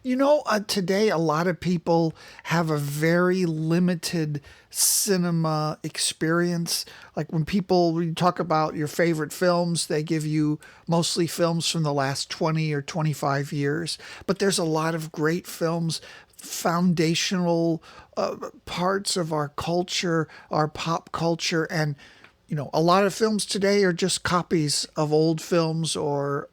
Today a lot of people have a very limited cinema experience. Like when you talk about your favorite films, they give you mostly films from the last 20 or 25 years. But there's a lot of great films, foundational parts of our culture, our pop culture, and a lot of films today are just copies of old films or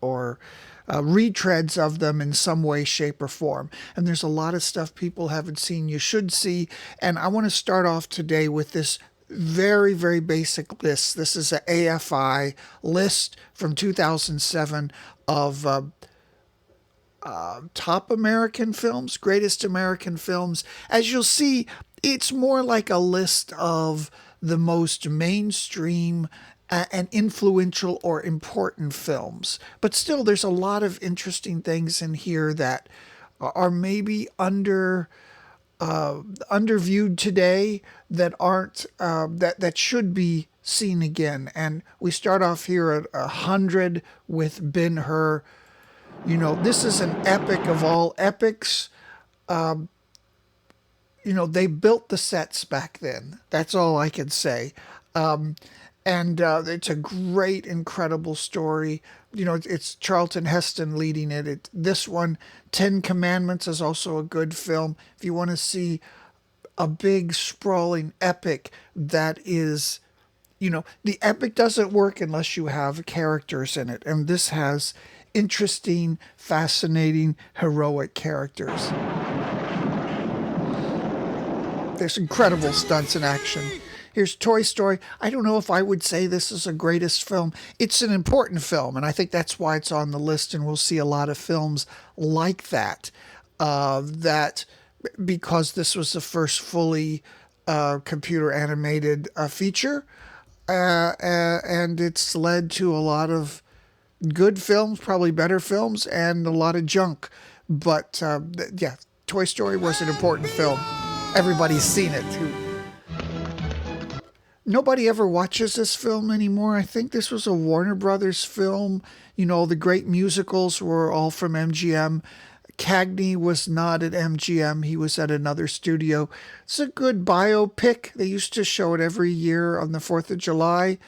retreads of them in some way, shape, or form. And there's a lot of stuff people haven't seen you should see. And I want to start off today with this very, very basic list. This is an AFI list from 2007 of top American films, greatest American films. As you'll see, it's more like a list of the most mainstream and influential or important films. But still, there's a lot of interesting things in here that are maybe underviewed today that aren't that should be seen again. And we start off here at 100 with Ben Hur. This is an epic of all epics. They built the sets back then. That's all I can say. And it's a great, incredible story. It's Charlton Heston leading it. This one, Ten Commandments, is also a good film. If you want to see a big, sprawling epic that is, the epic doesn't work unless you have characters in it. And this has interesting, fascinating, heroic characters. There's incredible stunts in action. Here's Toy Story. I don't know if I would say this is a greatest film. It's an important film, and I think that's why it's on the list, and we'll see a lot of films like that. That because this was the first fully computer animated feature, and it's led to a lot of good films, probably better films, and a lot of junk. But yeah, Toy Story was an important film. Everybody's seen it. Nobody ever watches this film anymore. I think this was a Warner Brothers film. The great musicals were all from MGM. Cagney was not at MGM. He was at another studio. It's a good biopic. They used to show it every year on the 4th of July.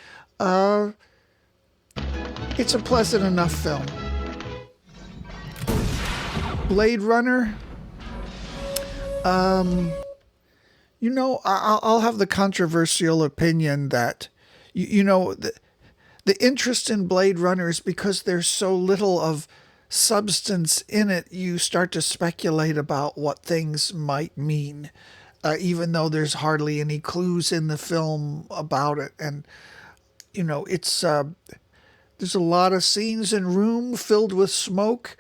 It's a pleasant enough film. Blade Runner. I'll have the controversial opinion that, the interest in Blade Runner is because there's so little of substance in it, you start to speculate about what things might mean, even though there's hardly any clues in the film about it. And, it's there's a lot of scenes in room filled with smoke.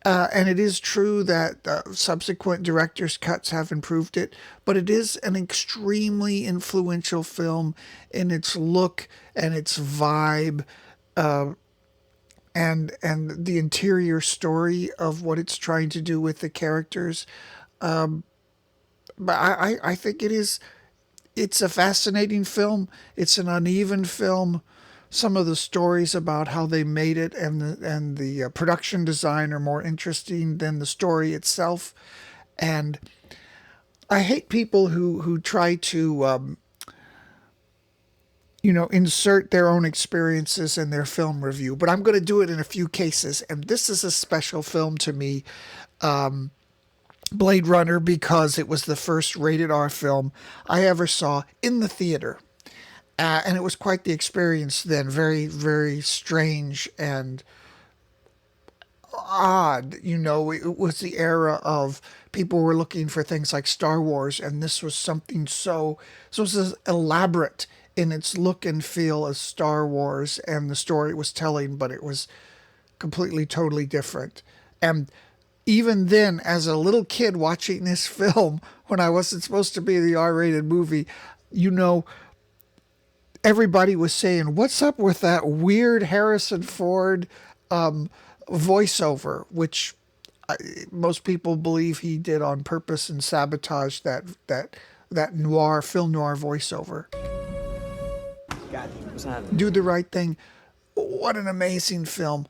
And it is true that subsequent director's cuts have improved it, but it is an extremely influential film in its look and its vibe, and the interior story of what it's trying to do with the characters. But I think it's a fascinating film. It's an uneven film. Some of the stories about how they made it and the production design are more interesting than the story itself. And I hate people who try to, insert their own experiences in their film review. But I'm going to do it in a few cases. And this is a special film to me, Blade Runner, because it was the first rated R film I ever saw in the theater. And it was quite the experience then, very, very strange and odd. It was the era of people were looking for things like Star Wars, and this was something so it was as elaborate in its look and feel as Star Wars and the story it was telling, but it was completely, totally different. And even then, as a little kid watching this film, when I wasn't supposed to be the R-rated movie, everybody was saying, what's up with that weird Harrison Ford voiceover, which most people believe he did on purpose and sabotaged that film noir voiceover. God, what's happening? Do the Right Thing. What an amazing film.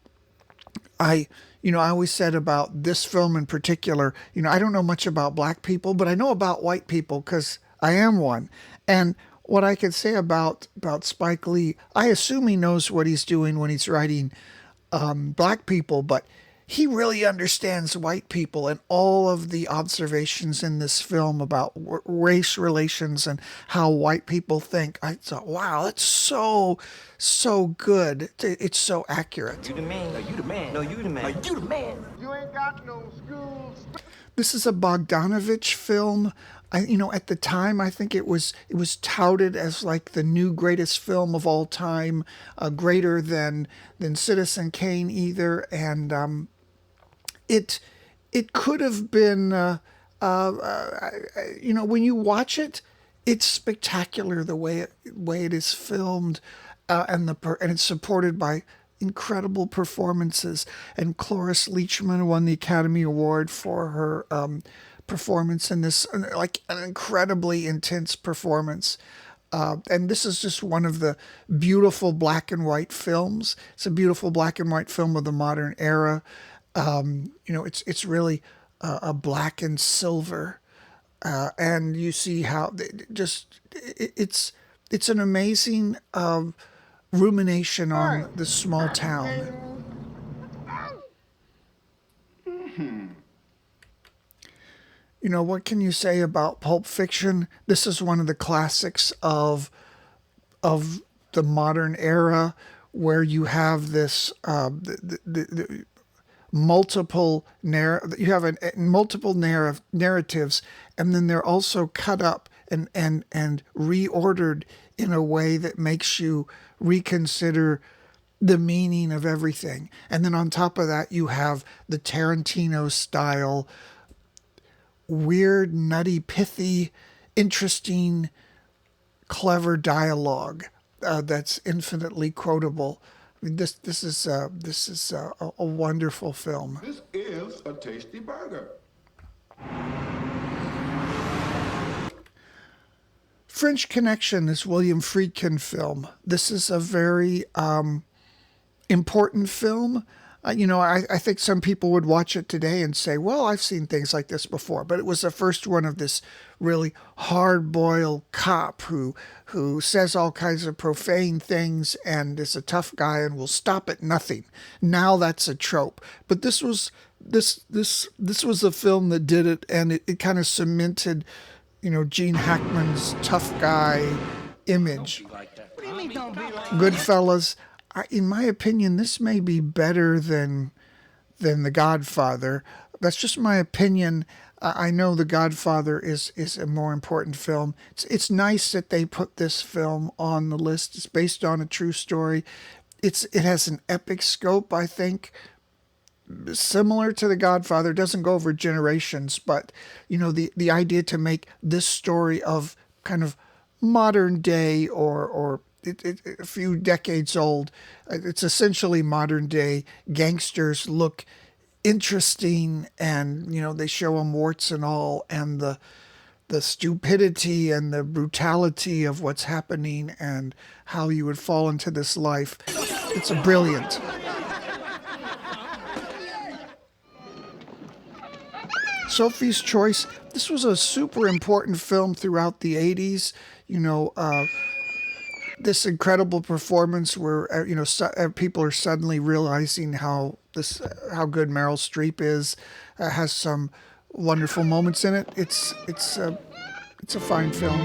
I I always said about this film in particular, I don't know much about black people, but I know about white people because I am one. And what I could say about Spike Lee, I assume he knows what he's doing when he's writing black people, but he really understands white people, and all of the observations in this film about race relations and how white people think. I thought, wow, that's so good. It's so accurate. You the man. No, you the man. No, you the man. No, you the man. You ain't got no schools. This is a Bogdanovich film. At the time, I think it was touted as like the new greatest film of all time, greater than Citizen Kane either, and it could have been. When you watch it, it's spectacular the way it is filmed, and it's supported by incredible performances. And Cloris Leachman won the Academy Award for her performance in this, like an incredibly intense performance. And this is just one of the beautiful black and white films. It's a beautiful black and white film of the modern era. It's really a black and silver, and you see how it's an amazing rumination on the small town. What can you say about Pulp Fiction? This is one of the classics of the modern era, where you have this the you have multiple narratives, and then they're also cut up and reordered in a way that makes you reconsider the meaning of everything. And then on top of that, you have the Tarantino style, weird, nutty, pithy, interesting, clever dialogue that's infinitely quotable. I mean, this is a wonderful film. This is a tasty burger. French Connection is William Friedkin film. This is a very important film. I think some people would watch it today and say, well, I've seen things like this before. But it was the first one of this really hard-boiled cop who says all kinds of profane things and is a tough guy and will stop at nothing. Now that's a trope. But this was a film that did it, and it kind of cemented, Gene Hackman's tough guy image. Goodfellas. In my opinion, this may be better than The Godfather. That's just my opinion. I know The Godfather is a more important film. It's nice that they put this film on the list. It's based on a true story. It has an epic scope, I think, similar to The Godfather. It doesn't go over generations, but the idea to make this story of kind of modern day or a few decades old. It's essentially modern day gangsters look interesting, and they show them warts and all, and the stupidity and the brutality of what's happening and how you would fall into this life. It's a brilliant. Sophie's Choice. This was a super important film throughout the 80s. This incredible performance where people are suddenly realizing how good Meryl Streep is. Has some wonderful moments in it. It's a fine film.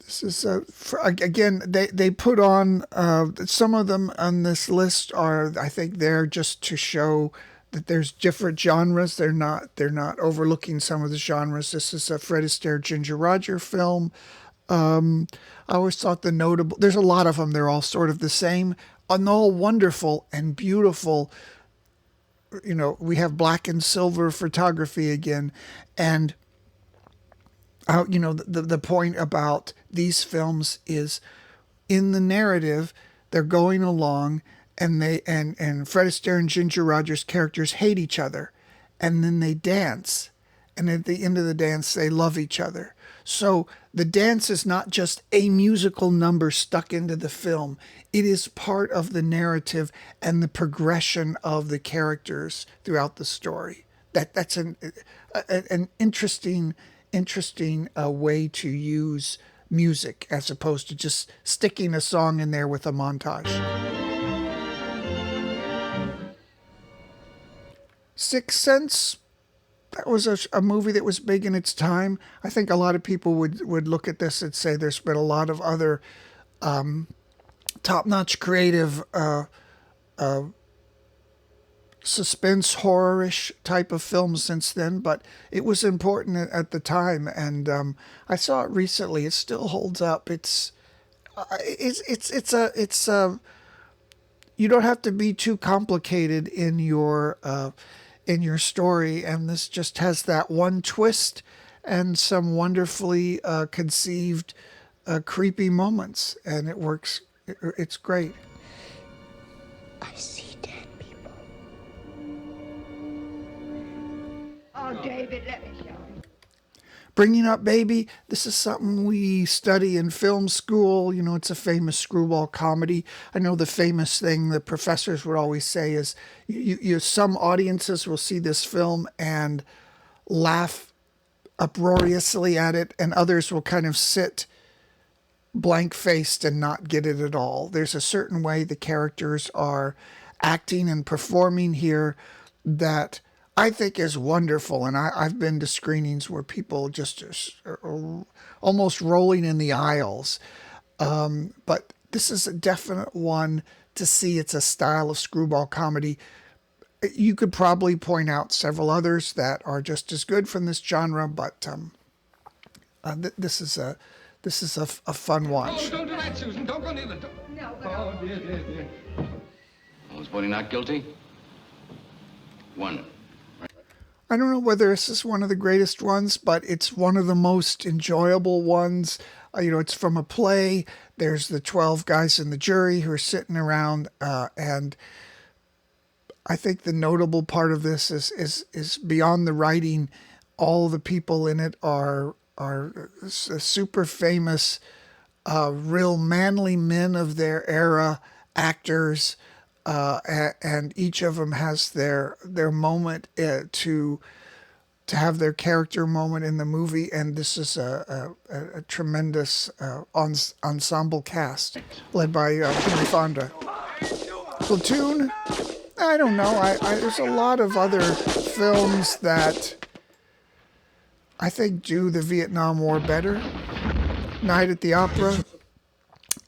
This is again they put on some of them on this list are, I think, there just to show that there's different genres. They're not overlooking some of the genres. This is a Fred Astaire Ginger Roger film. I always thought there's a lot of them. They're all sort of the same, and all wonderful and beautiful. We have black and silver photography again. And, the point about these films is in the narrative, they're going along and and Fred Astaire and Ginger Rogers' characters hate each other, and then they dance. And at the end of the dance, they love each other. So the dance is not just a musical number stuck into the film. It is part of the narrative and the progression of the characters throughout the story. That's an interesting way to use music as opposed to just sticking a song in there with a montage. Sixth Sense, that was a movie that was big in its time. I think a lot of people would look at this and say there's been a lot of other top-notch creative suspense horror-ish type of films since then, but it was important at the time, and I saw it recently. It still holds up. It's you don't have to be too complicated in your story, and this just has that one twist and some wonderfully conceived creepy moments, and it works. It's great. I see dead people. Oh, David, let me show you. Bringing Up Baby, this is something we study in film school. You know, it's a famous screwball comedy. I know the famous thing the professors would always say is some audiences will see this film and laugh uproariously at it, and others will kind of sit blank-faced and not get it at all. There's a certain way the characters are acting and performing here that I think is wonderful, and I've been to screenings where people just are almost rolling in the aisles. But this is a definite one to see. It's a style of screwball comedy. You could probably point out several others that are just as good from this genre, but this is a fun watch. Oh, don't do that, Susan. Don't go near the door. No, but Oh, dear. Was Bonnie not guilty? One. I don't know whether this is one of the greatest ones, but it's one of the most enjoyable ones. It's from a play. There's the 12 guys in the jury who are sitting around, and I think the notable part of this is beyond the writing. All the people in it are super famous, real manly men of their era, actors. And each of them has their moment to have their character moment in the movie, and this is a tremendous ensemble cast led by Henry Fonda. Platoon, I don't know. There's a lot of other films that I think do the Vietnam War better. Night at the Opera.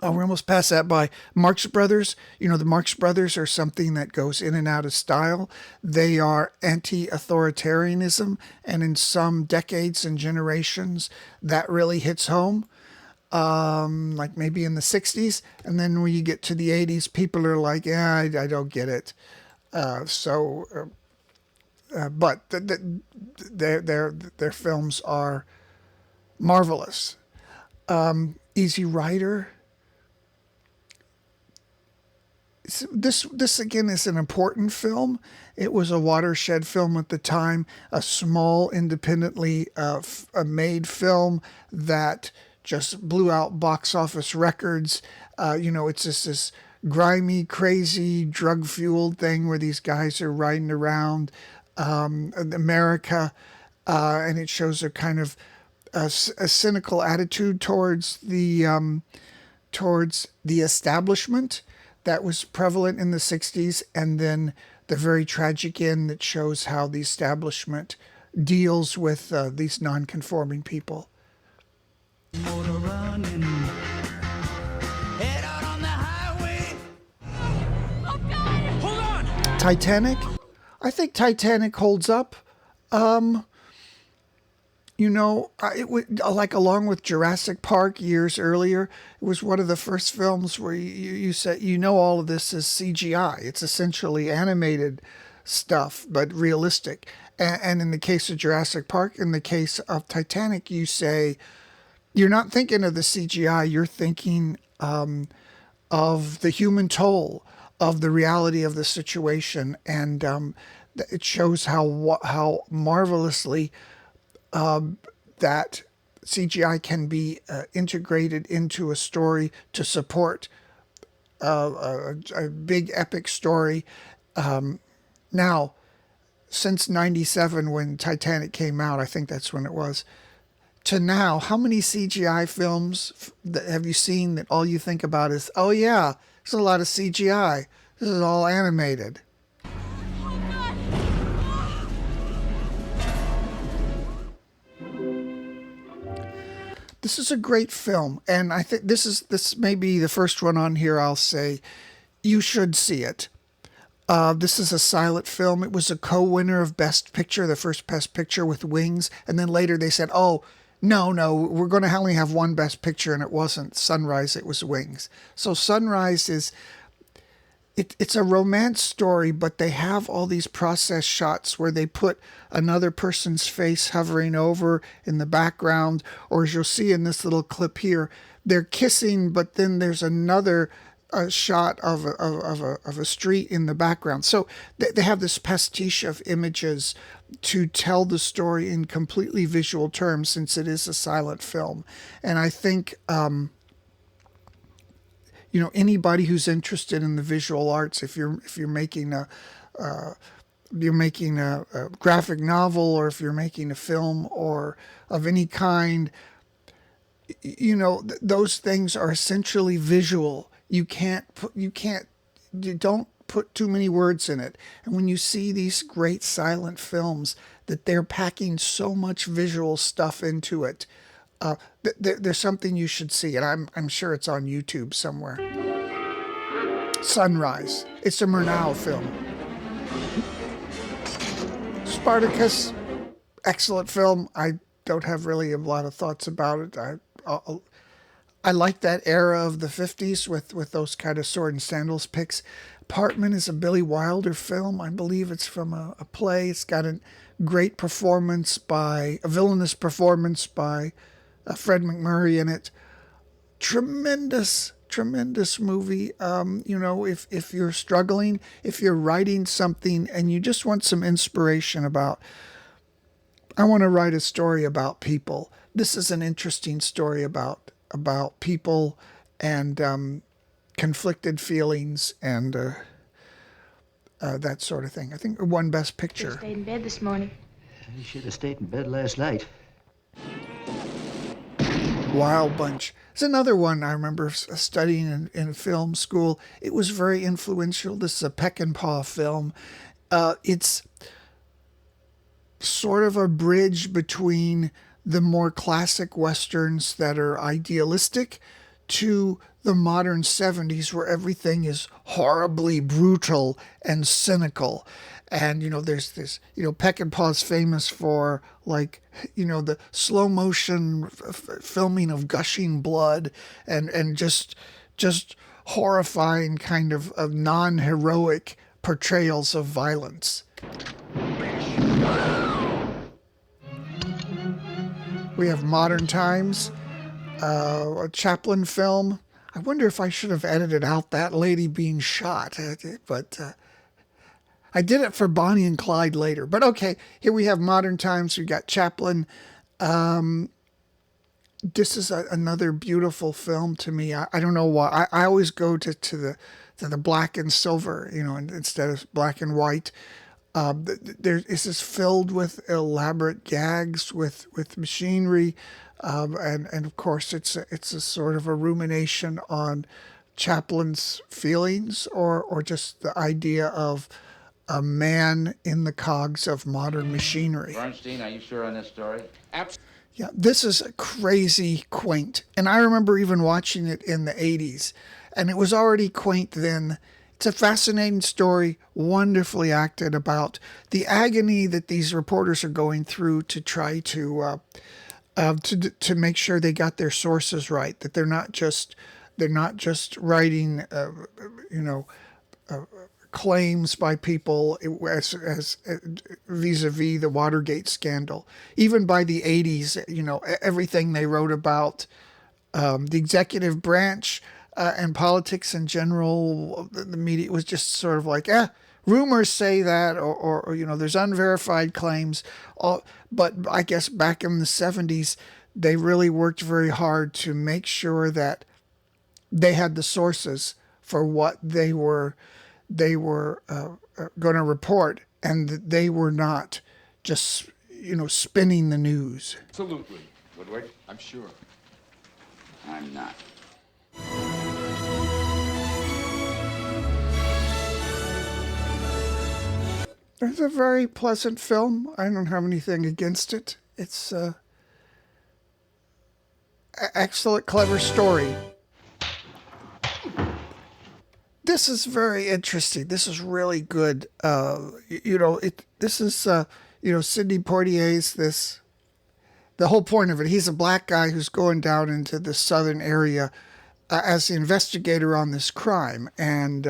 Oh, we're almost past that by Marx Brothers. You know, the Marx Brothers are something that goes in and out of style. They are anti-authoritarianism, and in some decades and generations, that really hits home. Like maybe in the 60s, and then when you get to the 80s, people are like, yeah, I don't get it. But their films are marvelous. Easy Rider. This again is an important film. It was a watershed film at the time, a small, independently made film that just blew out box office records. It's just this grimy, crazy, drug-fueled thing where these guys are riding around America, and it shows a kind of a cynical attitude towards the establishment that was prevalent in the 60s, and then the very tragic end that shows how the establishment deals with these non-conforming people. Titanic. I think Titanic holds up. It would, like, along with Jurassic Park years earlier, it was one of the first films where you said, all of this is CGI. It's essentially animated stuff, but realistic. And in the case of Jurassic Park, in the case of Titanic, you say, you're not thinking of the CGI, you're thinking of the human toll, of the reality of the situation. And it shows how marvelously that CGI can be integrated into a story to support a big epic story. Now, since '97 when Titanic came out, I think that's when it was, to now, how many CGI films that have you seen that all you think about is, oh yeah, there's a lot of CGI. This is all animated. This is a great film, and I think this may be the first one on here I'll say you should see it. This is a silent film. It was a co-winner of Best Picture, the first Best Picture with Wings, and then later they said, "Oh, no, we're going to only have one Best Picture," and it wasn't Sunrise, it was Wings. So Sunrise is it's a romance story, but they have all these process shots where they put another person's face hovering over in the background, or as you'll see in this little clip here, they're kissing, but then there's another shot of a street in the background. So they have this pastiche of images to tell the story in completely visual terms, since it is a silent film. And I think anybody who's interested in the visual arts, if you're making a graphic novel, or if you're making a film or of any kind, those things are essentially visual. You don't put too many words in it. And when you see these great silent films that they're packing so much visual stuff into it, there's something you should see, and I'm sure it's on YouTube somewhere. Sunrise. It's a Murnau film. Spartacus, excellent film. I don't have really a lot of thoughts about it. I like that era of the 50s with those kind of sword and sandals picks. Apartment is a Billy Wilder film. I believe it's from a play. It's got a great performance a villainous performance by Fred McMurray in it. Tremendous movie. If you're struggling, if you're writing something and you just want some inspiration about, I want to write a story about people. This is an interesting story about people and conflicted feelings and that sort of thing. I think it won Best Picture. You stayed in bed this morning. You should have stayed in bed last night. Wild Bunch. It's another one I remember studying in film school. It was very influential. This is a Peckinpah film. It's sort of a bridge between the more classic Westerns that are idealistic to the modern 70s, where everything is horribly brutal and cynical. And, there's this, Peckinpah's famous for, the slow motion filming of gushing blood and just horrifying kind of non-heroic portrayals of violence. We have Modern Times, a Chaplin film. I wonder if I should have edited out that lady being shot, but I did it for Bonnie and Clyde later. But okay, here we have Modern Times. We got Chaplin. This is another beautiful film to me. I don't know why. I always go to the black and silver, instead of black and white. This is filled with elaborate gags, with machinery, and of course it's a sort of a rumination on Chaplin's feelings, or just the idea of a man in the cogs of modern machinery. Bernstein, are you sure on this story? Absolutely. Yeah, this is crazy quaint, and I remember even watching it in the 80s, and it was already quaint then. It's a fascinating story, wonderfully acted, about the agony that these reporters are going through to try to make sure they got their sources right, that they're not just writing claims by people as vis-a-vis the Watergate scandal. Even by the 80s, everything they wrote about the executive branch and politics in general, the media was just sort of like, rumors say that, or there's unverified claims. But I guess back in the 70s, they really worked very hard to make sure that they had the sources for what they were going to report, and that they were not just spinning the news. Absolutely. Woodward, I'm sure. I'm not. It's a very pleasant film. I don't have anything against it. It's excellent, clever story. This is very interesting. This is really good. This is Sidney Poitier's this. The whole point of it, he's a black guy who's going down into the southern area as the investigator on this crime, and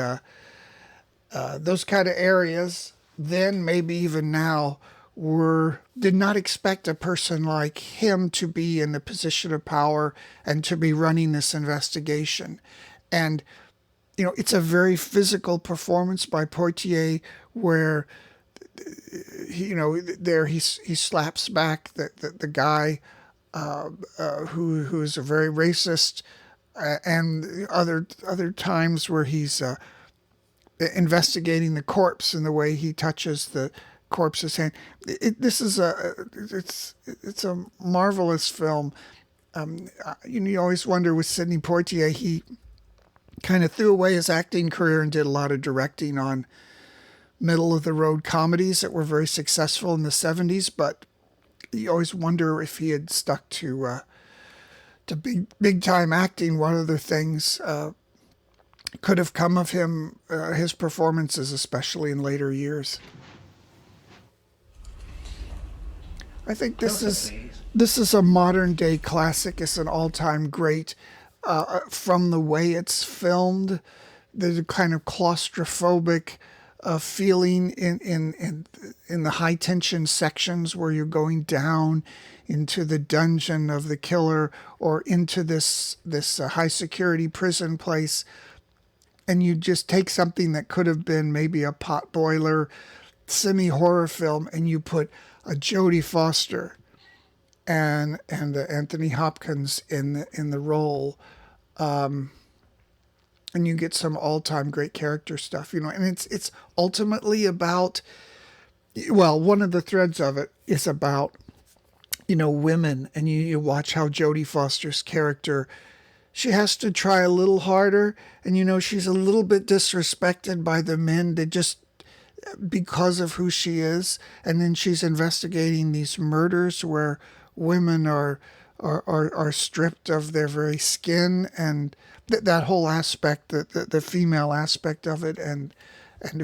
those kind of areas then, maybe even now, did not expect a person like him to be in a position of power and to be running this investigation. And it's a very physical performance by Poitier, where he slaps back the guy who is a very racist, and other times where he's investigating the corpse and the way he touches the corpse's hand. It's a marvelous film. You always wonder with Sidney Poitier, he kind of threw away his acting career and did a lot of directing on middle of the road comedies that were very successful in the 70s, but you always wonder if he had stuck to big time acting. What other things could have come of him, his performances, especially in later years. I think this is a modern day classic. It's an all-time great, from the way it's filmed, the kind of claustrophobic feeling in the high tension sections where you're going down into the dungeon of the killer or into this high security prison place, and you just take something that could have been maybe a potboiler semi-horror film, and you put a Jodie Foster and Anthony Hopkins in the role, and you get some all-time great character stuff, and it's ultimately about, well, one of the threads of it is about, women, and you watch how Jodie Foster's character, she has to try a little harder, and she's a little bit disrespected by the men that just because of who she is, and then she's investigating these murders where women are stripped of their very skin, and that whole aspect, the female aspect of it, and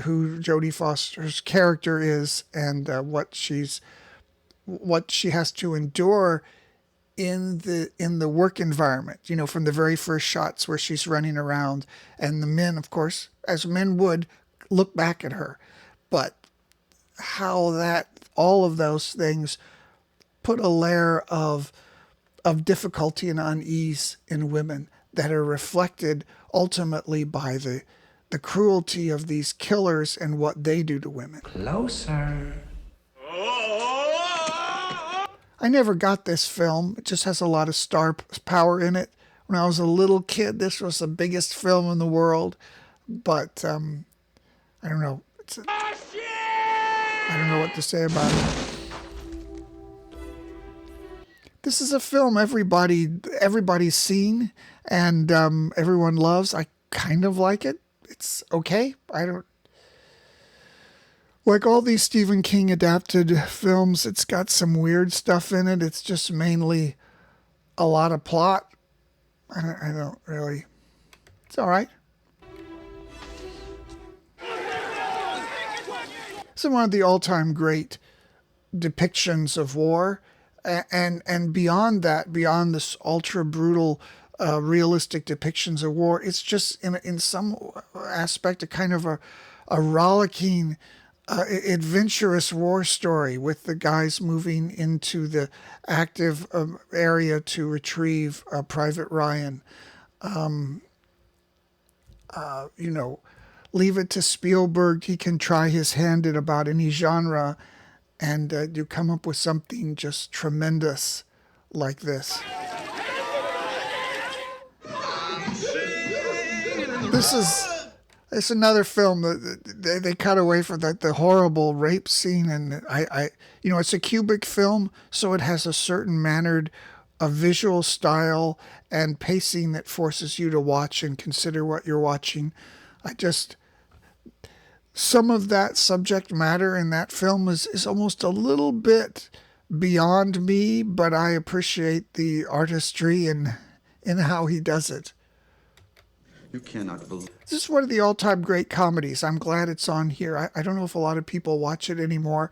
who Jodie Foster's character is, and what she has to endure in the work environment, from the very first shots where she's running around, and the men, of course, as men would, look back at her. But how all of those things put a layer of difficulty and unease in women that are reflected ultimately by the cruelty of these killers and what they do to women. Closer. I never got this film. It just has a lot of star power in it. When I was a little kid, this was the biggest film in the world. But I don't know. I don't know what to say about it. This is a film everybody's seen and everyone loves. I kind of like it. It's okay. I don't like all these Stephen King adapted films. It's got some weird stuff in it. It's just mainly a lot of plot. I don't really. It's all right. It's one of the all-time great depictions of war, and beyond that, beyond this ultra brutal, realistic depictions of war, it's just in some aspect a kind of a rollicking, adventurous war story with the guys moving into the active area to retrieve Private Ryan. Leave it to Spielberg. He can try his hand at about any genre, and you come up with something just tremendous, like this. This is it's another film that they cut away from the horrible rape scene, and it's a Kubrick film, so it has a certain mannered, a visual style and pacing that forces you to watch and consider what you're watching. Some of that subject matter in that film is almost a little bit beyond me, but I appreciate the artistry in how he does it. You cannot believe. This is one of the all-time great comedies. I'm glad it's on here. I don't know if a lot of people watch it anymore.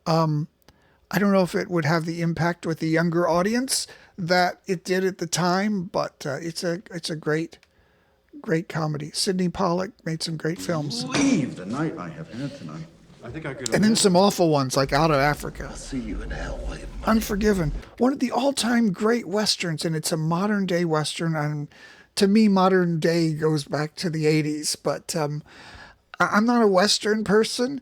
I don't know if it would have the impact with the younger audience that it did at the time, but it's a great comedy. Sidney Pollack made some great films. Believe the night I have had tonight. I think I could. And then some awful ones like Out of Africa. See you in hell, William. Unforgiven. One of the all-time great Westerns, and it's a modern-day Western. And to me, modern day goes back to the 80s. But I'm not a Western person,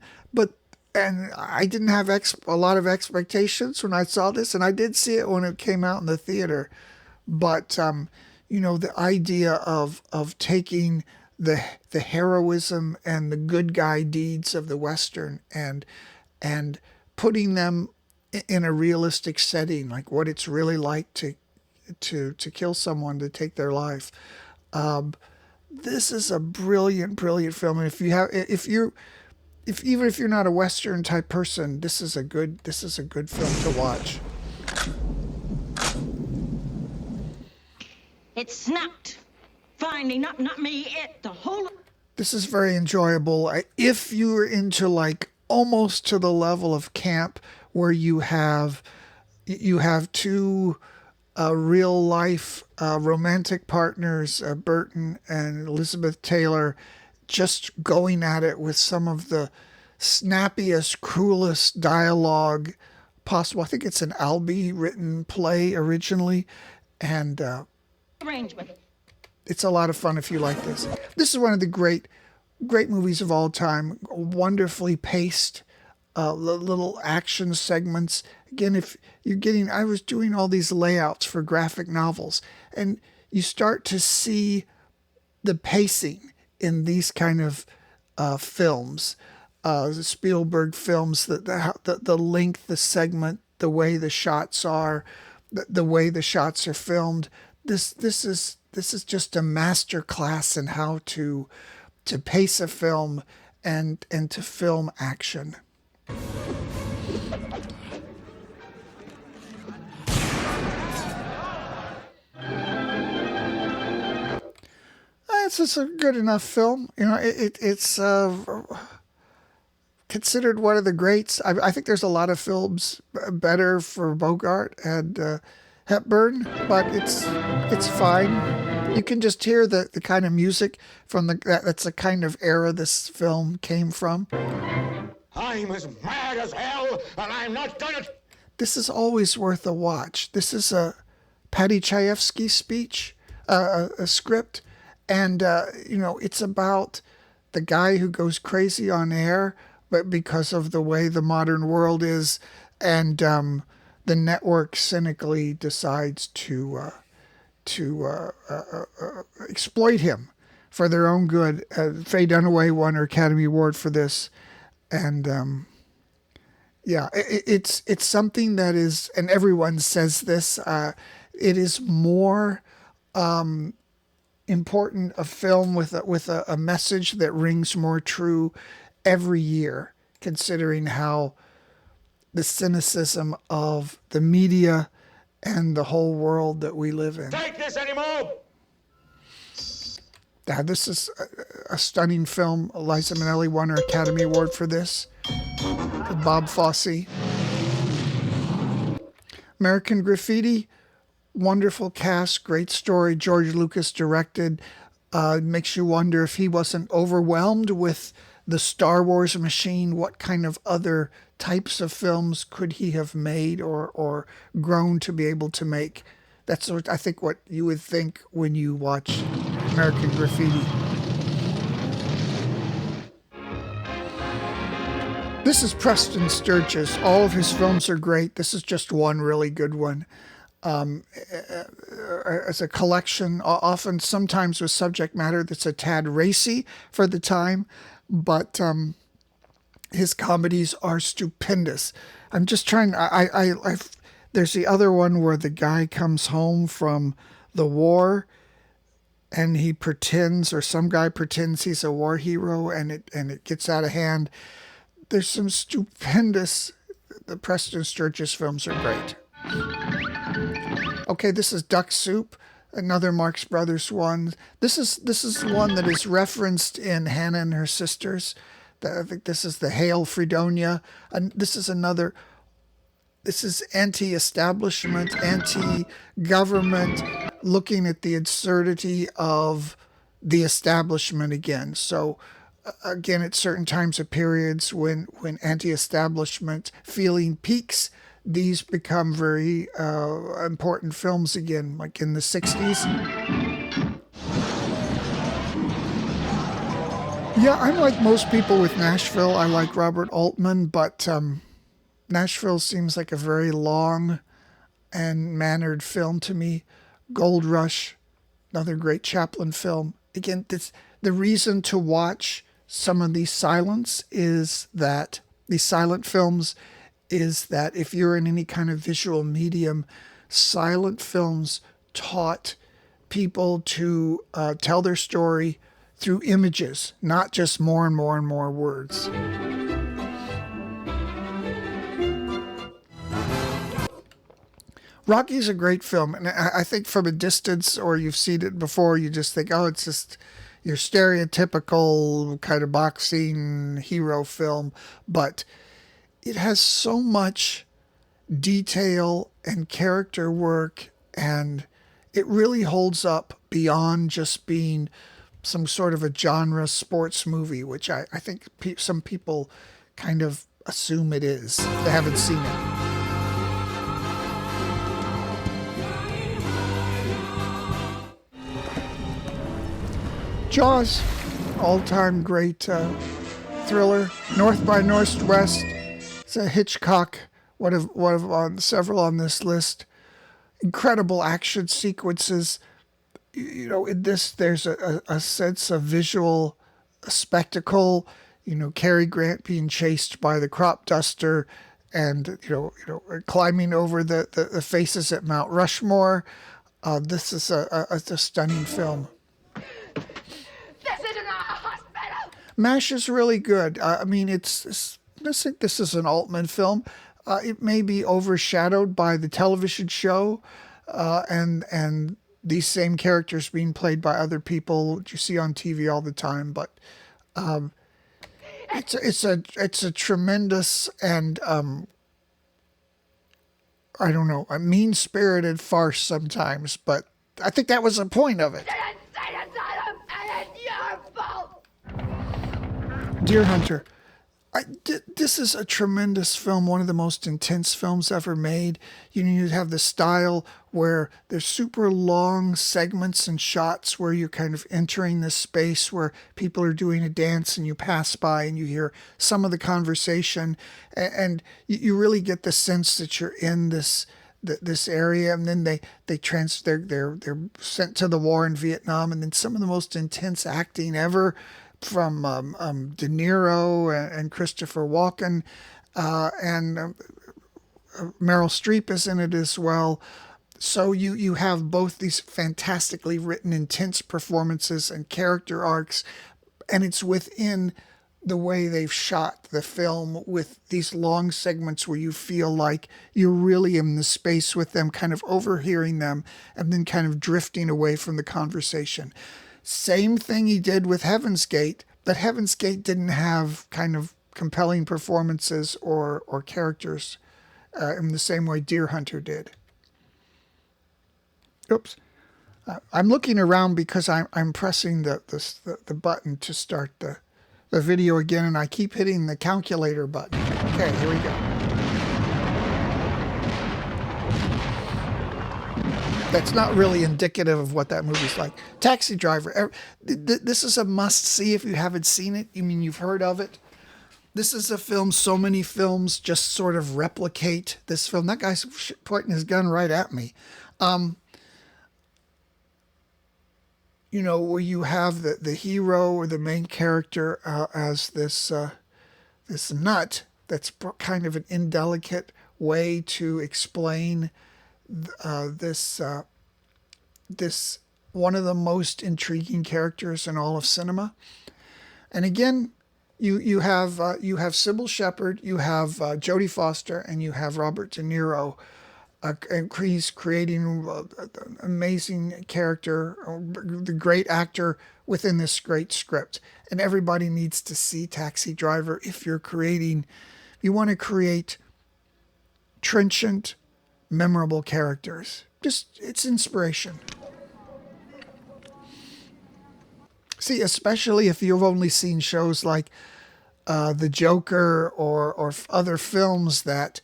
and I didn't have a lot of expectations when I saw this, and I did see it when it came out in the theater. But, the idea of taking the heroism and the good guy deeds of the Western and putting them in a realistic setting, like what it's really like to kill someone, to take their life. This is a brilliant film, and even if you're not a Western type person, this is a good film to watch. It snapped. Finally, not me, it, the whole... This is very enjoyable. If you are into like almost to the level of camp where you have two real life romantic partners, Burton and Elizabeth Taylor, just going at it with some of the snappiest, cruelest dialogue possible. I think it's an Albee written play originally, and arrangement. it's a lot of fun if you like this. This is one of the great movies of all time. Wonderfully paced, little action segments. Again, if you're I was doing all these layouts for graphic novels, and you start to see the pacing in these kind of films, Spielberg films, the length, the segment, the way the shots are, the way the shots are filmed. This is just a master class in how to pace a film and to film action. It's just a good enough film. It's considered one of the greats. I think there's a lot of films better for Bogart and Hepburn, but it's fine. You can just hear the kind of music from that's the kind of era this film came from. I'm as mad as hell, and I'm not gonna... This is always worth a watch. This is a Paddy Chayefsky speech, a script. And, it's about the guy who goes crazy on air, but because of the way the modern world is, and the network cynically decides to exploit him for their own good. Faye Dunaway won her Academy Award for this. And, it's something that is, and everyone says this, it is more... important a film with a message that rings more true every year, considering how the cynicism of the media and the whole world that we live in. Take this anymore! Now, this is a stunning film. Liza Minnelli won her Academy Award for this. With Bob Fosse. American Graffiti. Wonderful cast, great story. George Lucas directed. Makes you wonder if he wasn't overwhelmed with the Star Wars machine. What kind of other types of films could he have made or grown to be able to make? That's I think what you would think when you watch American Graffiti. This is Preston Sturges. All of his films are great. This is just one really good one. as a collection, often sometimes with subject matter that's a tad racy for the time, but his comedies are stupendous. I'm just trying. There's the other one where the guy comes home from the war, and he pretends, or some guy pretends he's a war hero, and it gets out of hand. There's some stupendous. The Preston Sturges films are great. Okay, this is Duck Soup, another Marx Brothers one. This is one that is referenced in Hannah and Her Sisters. I think this is the Hail Fredonia, and this is another. This is anti-establishment, anti-government, looking at the absurdity of the establishment again. So, again, at certain times of periods when anti-establishment feeling peaks, these become very important films again, like in the 60s. Yeah, I'm like most people with Nashville. I like Robert Altman, but Nashville seems like a very long and mannered film to me. Gold Rush, another great Chaplin film. Again, the reason to watch some of these silent films is that if you're in any kind of visual medium, silent films taught people to tell their story through images, not just more and more and more words. Rocky's a great film, and I think from a distance, or you've seen it before, you just think, oh, it's just your stereotypical kind of boxing hero film, but it has so much detail and character work, and it really holds up beyond just being some sort of a genre sports movie, which I think some people kind of assume it is. They haven't seen it. Jaws, all-time great thriller. North by Northwest. It's a Hitchcock, one of several on this list. Incredible action sequences. You know, in this there's a sense of visual spectacle. You know, Cary Grant being chased by the crop duster, and you know, climbing over the faces at Mount Rushmore. This is a stunning film. MASH is really good. I mean, I think this is an Altman film. It may be overshadowed by the television show, and these same characters being played by other people that you see on TV all the time. But it's a tremendous and I don't know, a mean-spirited farce sometimes. But I think that was the point of it. Deer Hunter. This is a tremendous film, one of the most intense films ever made. You know, you have the style where there's super long segments and shots where you're kind of entering this space where people are doing a dance and you pass by and you hear some of the conversation, and you really get the sense that you're in this area, and then they're sent to the war in Vietnam, and then some of the most intense acting ever from De Niro and Christopher Walken, and Meryl Streep is in it as well. So you have both these fantastically written, intense performances and character arcs, and it's within the way they've shot the film with these long segments where you feel like you're really in the space with them, kind of overhearing them, and then kind of drifting away from the conversation. Same thing he did with Heaven's Gate, but Heaven's Gate didn't have kind of compelling performances or characters in the same way Deer Hunter did. Oops. I'm looking around because I'm pressing the button to start the video again, and I keep hitting the calculator button. Okay, here we go. That's not really indicative of what that movie's like. Taxi Driver. This is a must-see if you haven't seen it. You mean you've heard of it? This is a film, so many films just sort of replicate this film. That guy's pointing his gun right at me. Where you have the hero or the main character as this nut that's kind of an indelicate way to explain this one of the most intriguing characters in all of cinema. And again, you have Sybil Shepherd, you have Jodie Foster, and you have Robert De Niro. And he's creating an amazing character, the great actor within this great script. And everybody needs to see Taxi Driver if you want to create trenchant, memorable characters. It's inspiration. See, especially if you've only seen shows like The Joker or other films that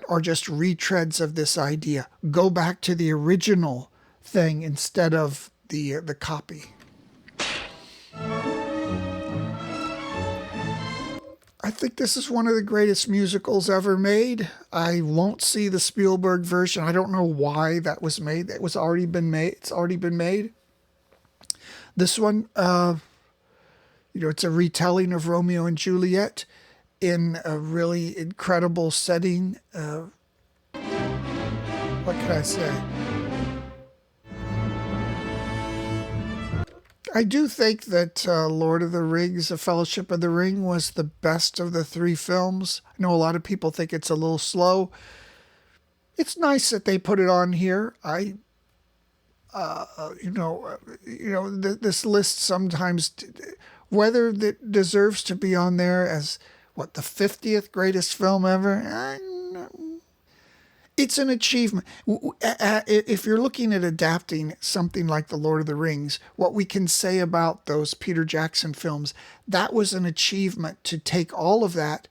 are just retreads of this idea. Go back to the original thing instead of the copy. I think this is one of the greatest musicals ever made. I won't see the Spielberg version. I don't know why that was made. It's already been made. This one, it's a retelling of Romeo and Juliet in a really incredible setting. What can I say? I do think that Lord of the Rings, A Fellowship of the Ring, was the best of the three films. I know a lot of people think it's a little slow. It's nice that they put it on here. This list sometimes, whether it deserves to be on there as the 50th greatest film ever, it's an achievement. If you're looking at adapting something like The Lord of the Rings, what we can say about those Peter Jackson films, that was an achievement to take all of that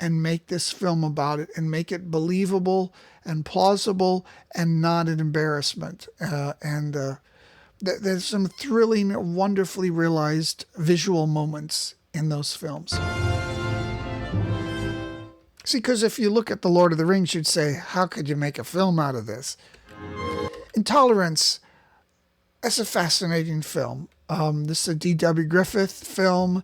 and make this film about it and make it believable and plausible and not an embarrassment. There's some thrilling, wonderfully realized visual moments in those films. See, because if you look at The Lord of the Rings, you'd say, how could you make a film out of this? Intolerance, that's a fascinating film. This is a D.W. Griffith film.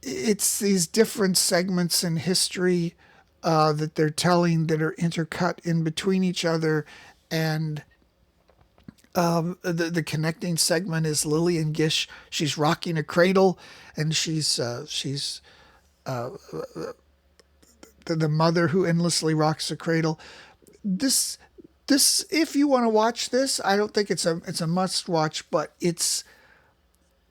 It's these different segments in history that they're telling that are intercut in between each other. And the connecting segment is Lillian Gish. She's rocking a cradle, and she's the mother who endlessly rocks a cradle. This, if you want to watch this, I don't think it's a must watch, but it's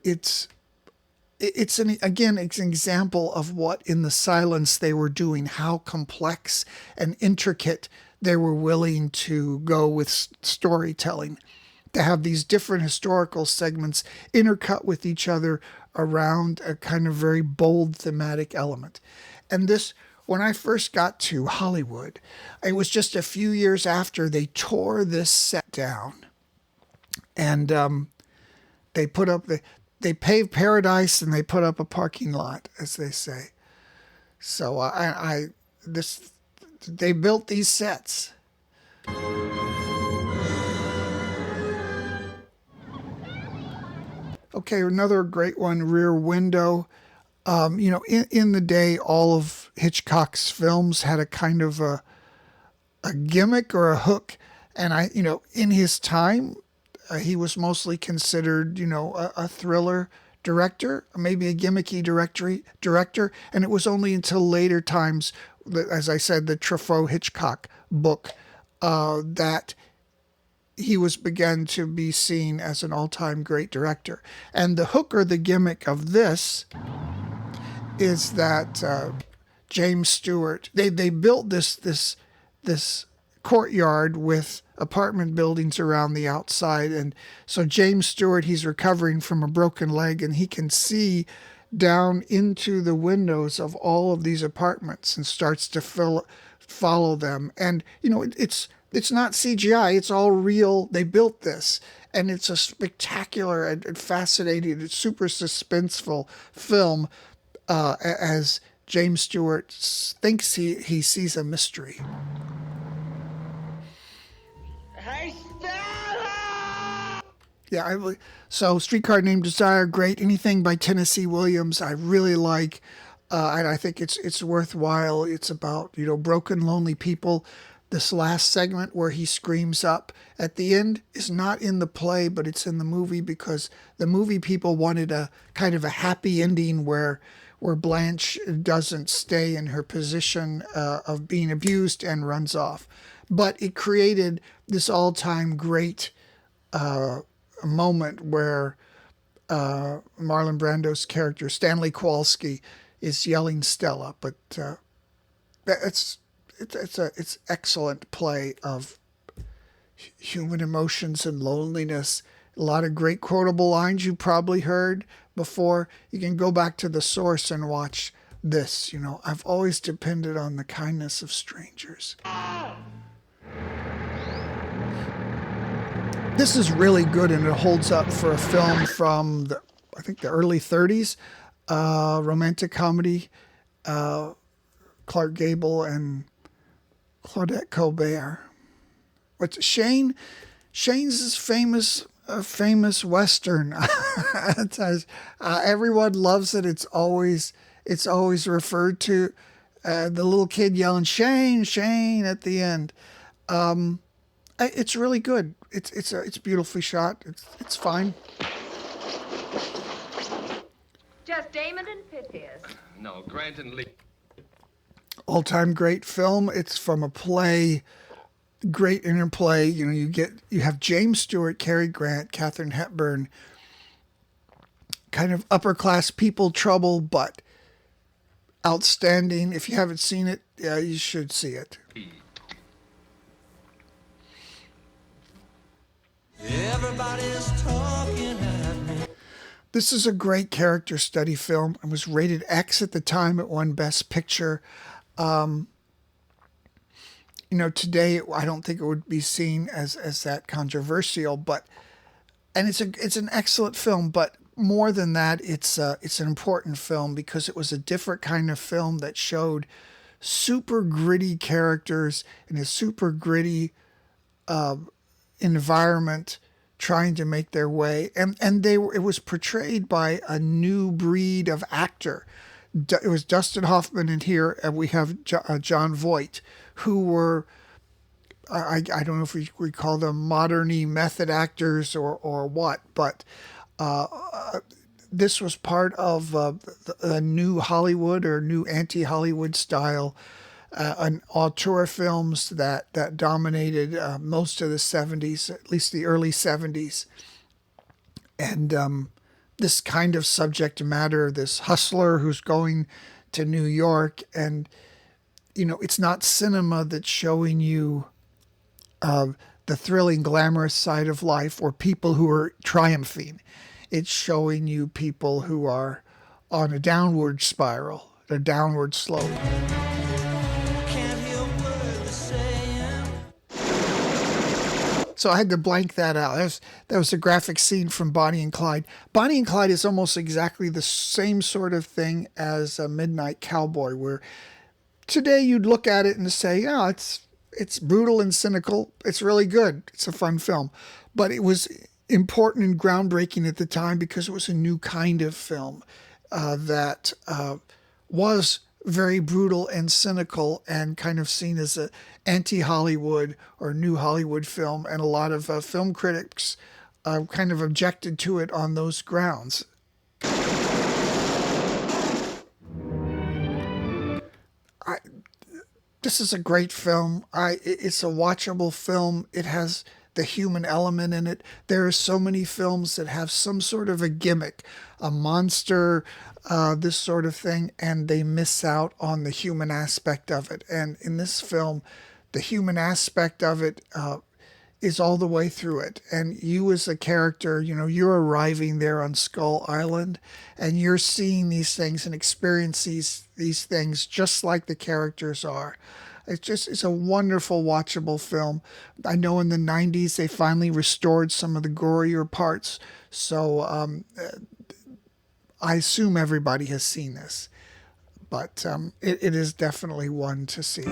an example of what in the silence they were doing, how complex and intricate they were willing to go with storytelling, to have these different historical segments intercut with each other around a kind of very bold thematic element. And this, when I first got to Hollywood, it was just a few years after they tore this set down, and they paved paradise and they put up a parking lot, as they say. So they built these sets. Okay, another great one, Rear Window. In the day, all of Hitchcock's films had a kind of a gimmick or a hook. And in his time, he was mostly considered, a thriller director, maybe a gimmicky director. And it was only until later times, as I said, the Truffaut Hitchcock book, that he was begun to be seen as an all-time great director. And the hook or the gimmick of this is that James Stewart, they built this courtyard with apartment buildings around the outside. And so James Stewart, he's recovering from a broken leg, and he can see down into the windows of all of these apartments and starts to follow them. And, it's not CGI, it's all real. They built this, and it's a spectacular and fascinating, super suspenseful film as James Stewart thinks he sees a mystery. Hey, Stella! Yeah, so Streetcar Named Desire, great. Anything by Tennessee Williams, I really like, and I think it's worthwhile. It's about broken, lonely people. This last segment where he screams up at the end is not in the play, but it's in the movie because the movie people wanted a kind of a happy ending where Blanche doesn't stay in her position of being abused and runs off. But it created this all-time great moment where Marlon Brando's character Stanley Kowalski is yelling Stella, but it's excellent play of human emotions and loneliness. A lot of great quotable lines you probably heard before. You can go back to the source and watch this. I've always depended on the kindness of strangers. This is really good, and it holds up for a film from I think the early 30s, romantic comedy, Clark Gable and Claudette Colbert. What's Shane's famous Western. Everyone loves it. It's always referred to. The little kid yelling Shane, Shane at the end. It's really good. It's beautifully shot. It's fine. Just Damon and Pythias. No, Grant and Lee. All-time great film. It's from a play. Great interplay. You have James Stewart, Cary Grant, Katharine Hepburn. Kind of upper class people trouble, but outstanding. If you haven't seen it, yeah, you should see it. Everybody's talking at me. This is a great character study film. It was rated X at the time. It won Best Picture. Today I don't think it would be seen as that controversial, and it's an excellent film. But more than that, it's an important film because it was a different kind of film that showed super gritty characters in a super gritty environment trying to make their way, and it was portrayed by a new breed of actor. It was Dustin Hoffman, and here we have John Voight, who were I don't know if we call them modern-y method actors or what, but this was part of a new Hollywood or new anti-Hollywood style an auteur films that dominated most of the 70s, at least the early 70s. And this kind of subject matter, this hustler who's going to New York, and, it's not cinema that's showing you the thrilling, glamorous side of life or people who are triumphing. It's showing you people who are on a downward spiral, a downward slope. So I had to blank that out. That was a graphic scene from Bonnie and Clyde. Bonnie and Clyde is almost exactly the same sort of thing as a Midnight Cowboy, where today you'd look at it and say, yeah, it's brutal and cynical. It's really good. It's a fun film. But it was important and groundbreaking at the time because it was a new kind of film that was very brutal and cynical and kind of seen as an anti-Hollywood or new Hollywood film. And a lot of film critics kind of objected to it on those grounds. This is a great film. It's a watchable film. It has the human element in it. There are so many films that have some sort of a gimmick, a monster, this sort of thing, and they miss out on the human aspect of it. And in this film, the human aspect of it is all the way through it. And you as a character, you're arriving there on Skull Island, and you're seeing these things and experiencing these things just like the characters are. It's a wonderful, watchable film. I know in the 90s they finally restored some of the gorier parts, so I assume everybody has seen this. but it is definitely one to see.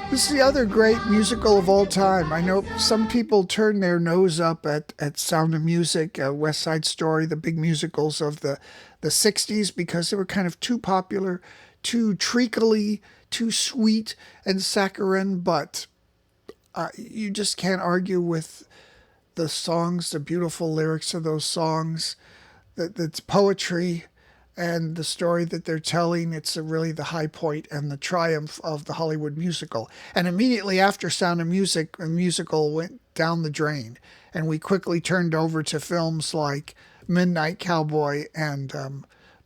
This is the other great musical of all time. I know some people turn their nose up at Sound of Music, West Side Story, the big musicals of the 60s, because they were kind of too popular, too treacly, too sweet and saccharine, but you just can't argue with the songs, the beautiful lyrics of those songs. That's poetry, and the story that they're telling. It's really the high point and the triumph of the Hollywood musical. And immediately after Sound of Music, the musical went down the drain, and we quickly turned over to films like Midnight Cowboy and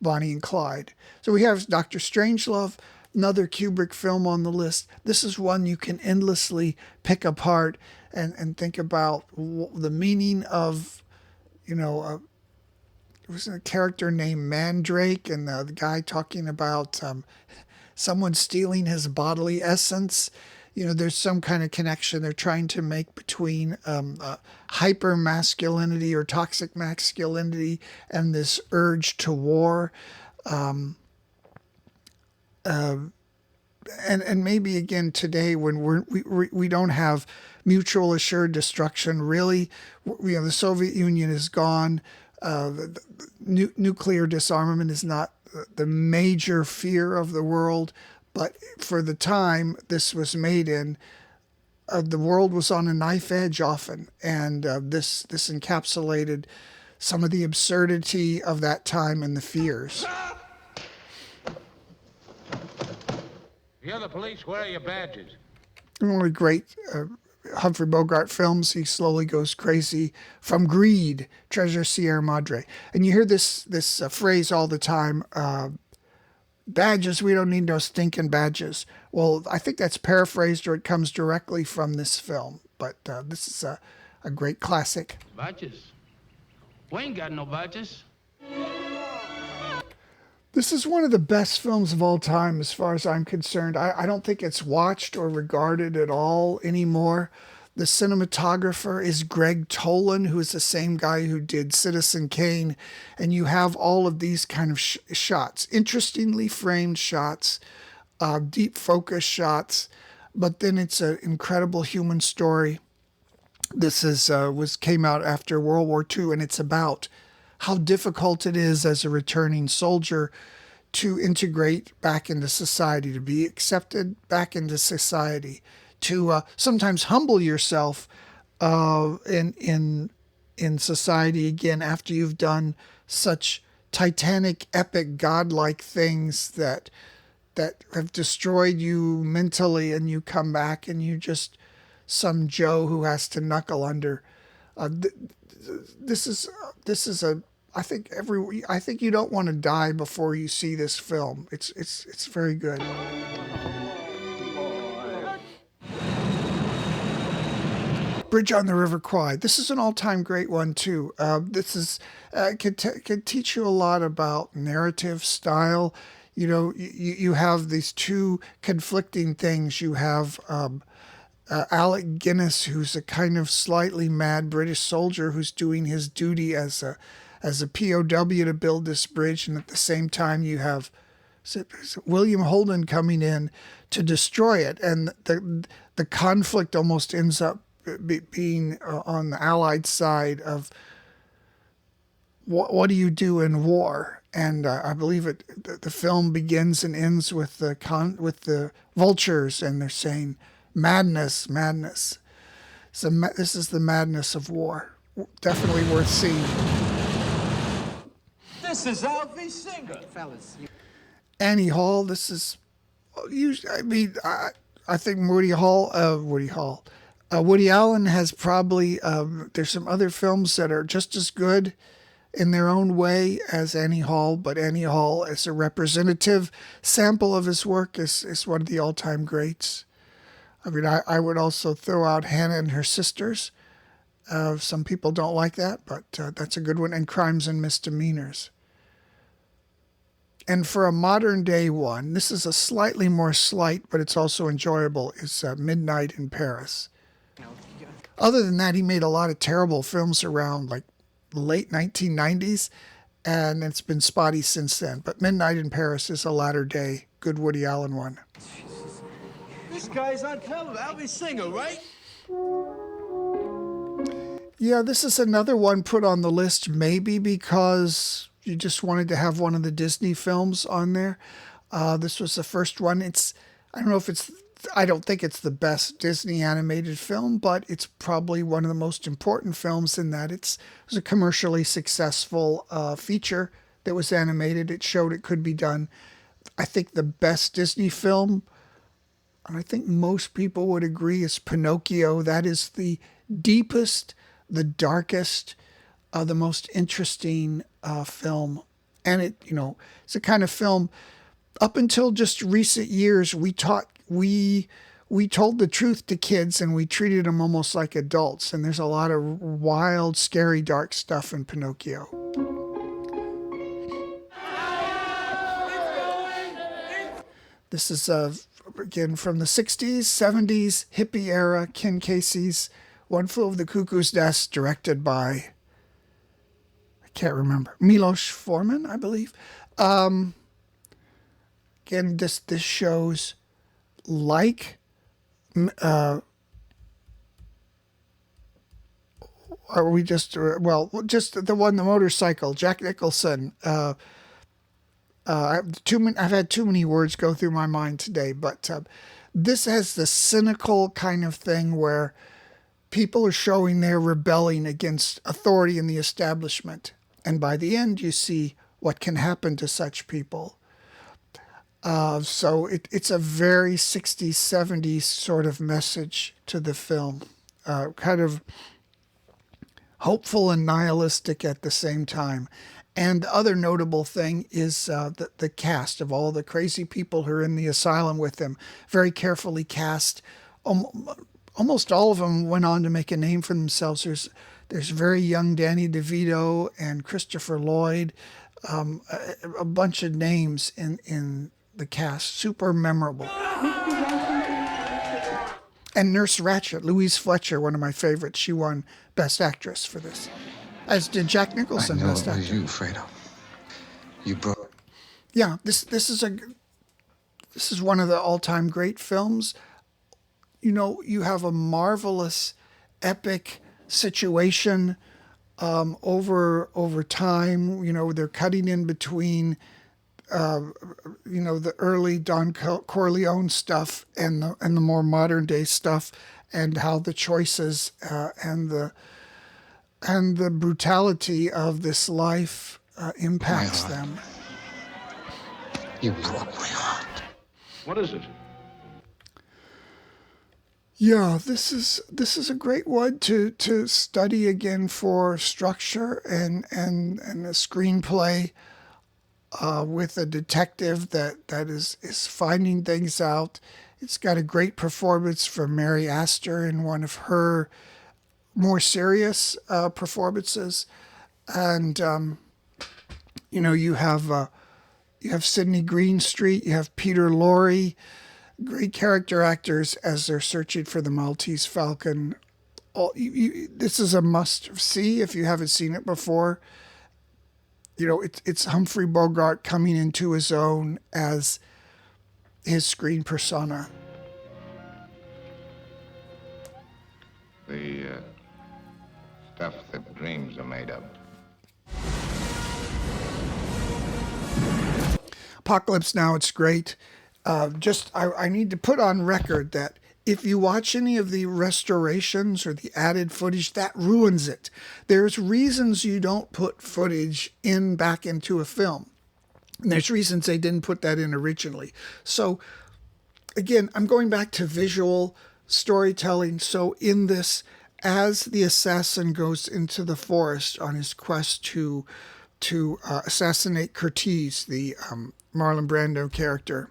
Bonnie and Clyde. So we have Dr. Strangelove, another Kubrick film on the list. This is one you can endlessly pick apart and think about the meaning of, there was a character named Mandrake, and the guy talking about someone stealing his bodily essence. There's some kind of connection they're trying to make between hyper masculinity or toxic masculinity and this urge to war. And maybe again today when we don't have mutual assured destruction, really, the Soviet Union is gone. Nuclear disarmament is not the major fear of the world, but for the time this was made in, the world was on a knife edge often, and this encapsulated some of the absurdity of that time and the fears. You're the police. Where are your badges? One of the great Humphrey Bogart films, he slowly goes crazy from greed, Treasure Sierra Madre. And you hear this phrase all the time, badges, we don't need no stinking badges. Well, I think that's paraphrased, or it comes directly from this film. But this is a great classic. Badges? We ain't got no badges. This is one of the best films of all time as far as I'm concerned. I don't think it's watched or regarded at all anymore. The cinematographer is Greg Tolan, who is the same guy who did Citizen Kane. And you have all of these kind of shots, interestingly framed shots, deep focus shots, but then it's an incredible human story. This came out after World War II, and it's about how difficult it is as a returning soldier to integrate back into society, to be accepted back into society, to sometimes humble yourself in society again after you've done such titanic, epic, godlike things that have destroyed you mentally, and you come back and you just some Joe who has to knuckle under. This is I think you don't want to die before you see this film. It's very good. Bridge on the River Kwai. This is an all-time great one too. This is could teach you a lot about narrative style. You have these two conflicting things. You have Alec Guinness, who's a kind of slightly mad British soldier who's doing his duty as a POW to build this bridge, and at the same time you have William Holden coming in to destroy it, and the conflict almost ends up being on the Allied side of what do you do in war? And I believe the film begins and ends with the vultures, and they're saying madness, madness. So this is the madness of war. Definitely worth seeing. This is Alfie Singer. Fellas. Annie Hall. This is usually, I think Woody Allen has probably, there's some other films that are just as good in their own way as Annie Hall, but Annie Hall as a representative sample of his work is one of the all-time greats. I mean, I would also throw out Hannah and Her Sisters. Some people don't like that, but that's a good one. And Crimes and Misdemeanors. And for a modern day one, this is a slightly more slight, but it's also enjoyable, is Midnight in Paris. Other than that, he made a lot of terrible films around, like late 1990s, and it's been spotty since then. But Midnight in Paris is a latter-day good Woody Allen one. This guy's on television. Alvy Singer, right? Yeah, this is another one put on the list, maybe because you just wanted to have one of the Disney films on there. This was the first one. I don't think it's the best Disney animated film, but it's probably one of the most important films in that it was a commercially successful feature that was animated. It showed it could be done. I think the best Disney film, and I think most people would agree, is Pinocchio. That is the deepest, the darkest, the most interesting film. And it's a kind of film. Up until just recent years, we told the truth to kids and we treated them almost like adults. And there's a lot of wild, scary, dark stuff in Pinocchio. This is again from the 60s, 70s, hippie era, Ken Casey's One Flew Over the Cuckoo's Nest, directed by, I can't remember, Milos Forman, I believe. Again, this shows just the one, the motorcycle, Jack Nicholson. I've had too many words go through my mind today, but this has the cynical kind of thing where people are showing they're rebelling against authority in the establishment. And by the end, you see what can happen to such people. So it's a very 60s, 70s sort of message to the film. Kind of hopeful and nihilistic at the same time. And the other notable thing is the cast of all the crazy people who are in the asylum with him. Very carefully cast. Almost all of them went on to make a name for themselves. There's very young Danny DeVito and Christopher Lloyd. A bunch of names in the cast. Super memorable. And Nurse Ratched, Louise Fletcher, one of my favorites. She won Best Actress for this. As did Jack Nicholson, Best Actor. You, Fredo. You broke. Yeah, this is one of the all-time great films. You have a marvelous, epic situation over time. They're cutting in between, the early Don Corleone stuff and the more modern day stuff, and how the choices and the brutality of this life impacts them. You broke my heart. What is it? Yeah, this is a great one to study again for structure and a screenplay with a detective that is finding things out. It's got a great performance from Mary Astor in one of her more serious performances, and you have Sidney Greenstreet, you have Peter Lorre, great character actors as they're searching for the Maltese Falcon. This is a must see if you haven't seen it before. It's Humphrey Bogart coming into his own as his screen persona. The stuff that dreams are made of. Apocalypse Now, it's great. I need to put on record that if you watch any of the restorations or the added footage, that ruins it. There's reasons you don't put footage back into a film. And there's reasons they didn't put that in originally. So again, I'm going back to visual storytelling. So in this, as the assassin goes into the forest on his quest to assassinate Curtiz, the Marlon Brando character,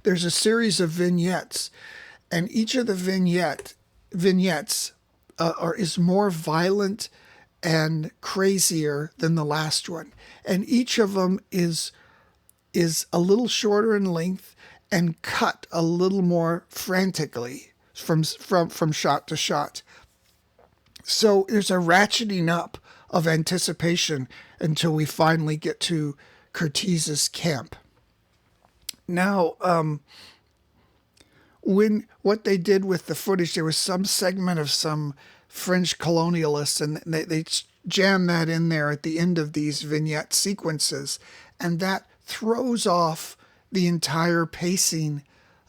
there's a series of vignettes, and each of the vignettes is more violent and crazier than the last one, and each of them is a little shorter in length and cut a little more frantically from shot to shot. So there's a ratcheting up of anticipation until we finally get to Curtiz's camp. Now, when what they did with the footage, there was some segment of some French colonialists, and they jam that in there at the end of these vignette sequences, and that throws off the entire pacing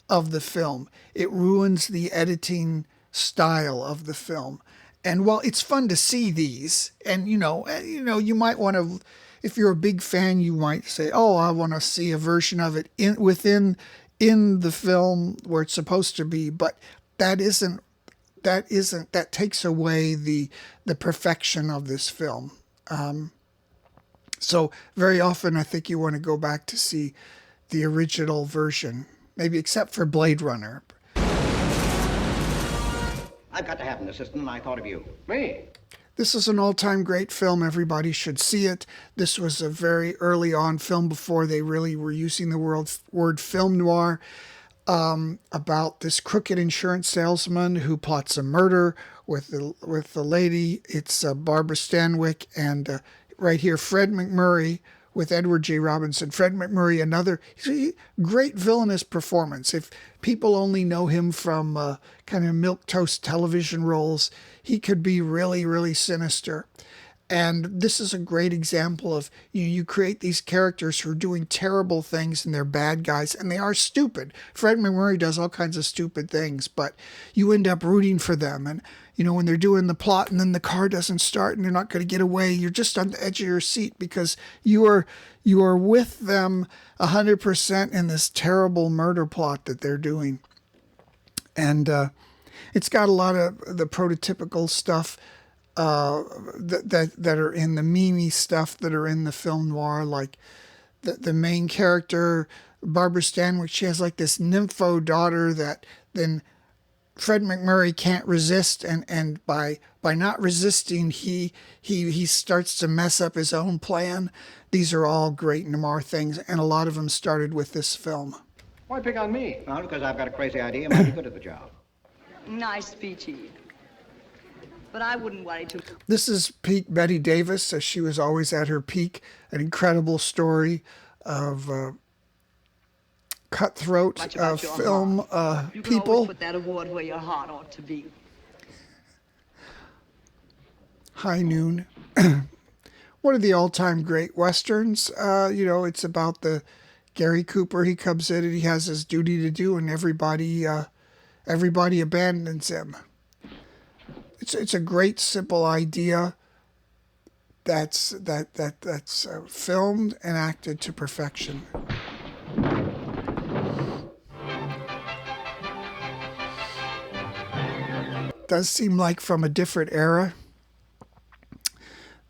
of the film. It ruins the editing style of the film. And while it's fun to see these, and you might want to, if you're a big fan, you might say, "Oh, I want to see a version of it within the film where it's supposed to be." But that takes away the perfection of this film. So very often, I think you want to go back to see the original version, maybe except for Blade Runner. I've got to have an assistant, and I thought of you. Me? This is an all-time great film. Everybody should see it. This was a very early on film before they really were using the word film noir, about this crooked insurance salesman who plots a murder with the lady. It's Barbara Stanwyck and right here Fred McMurray with Edward J. Robinson. Fred McMurray, another great villainous performance. If people only know him from kind of milquetoast television roles, he could be really, really sinister. And this is a great example of, you create these characters who are doing terrible things and they're bad guys and they are stupid. Fred McMurray does all kinds of stupid things, but you end up rooting for them. And, when they're doing the plot and then the car doesn't start and they're not going to get away, you're just on the edge of your seat because you are with them 100% in this terrible murder plot that they're doing. And it's got a lot of the prototypical stuff that are in the meme stuff that are in the film noir, like the main character, Barbara Stanwyck, she has like this nympho daughter that then Fred McMurray can't resist, and by not resisting, he starts to mess up his own plan. These are all great noir things, and a lot of them started with this film. Why pick on me? Well, because I've got a crazy idea and might be good at the job. Nice speechy. But I wouldn't worry too. This is peak Betty Davis, as she was always at her peak. An incredible story of cutthroat film You can people. always put that award where your heart ought to be. High Noon. One of the all-time great westerns. It's about the Gary Cooper. He comes in and he has his duty to do, and everybody abandons him. It's a great simple idea that's filmed and acted to perfection. Does seem like from a different era.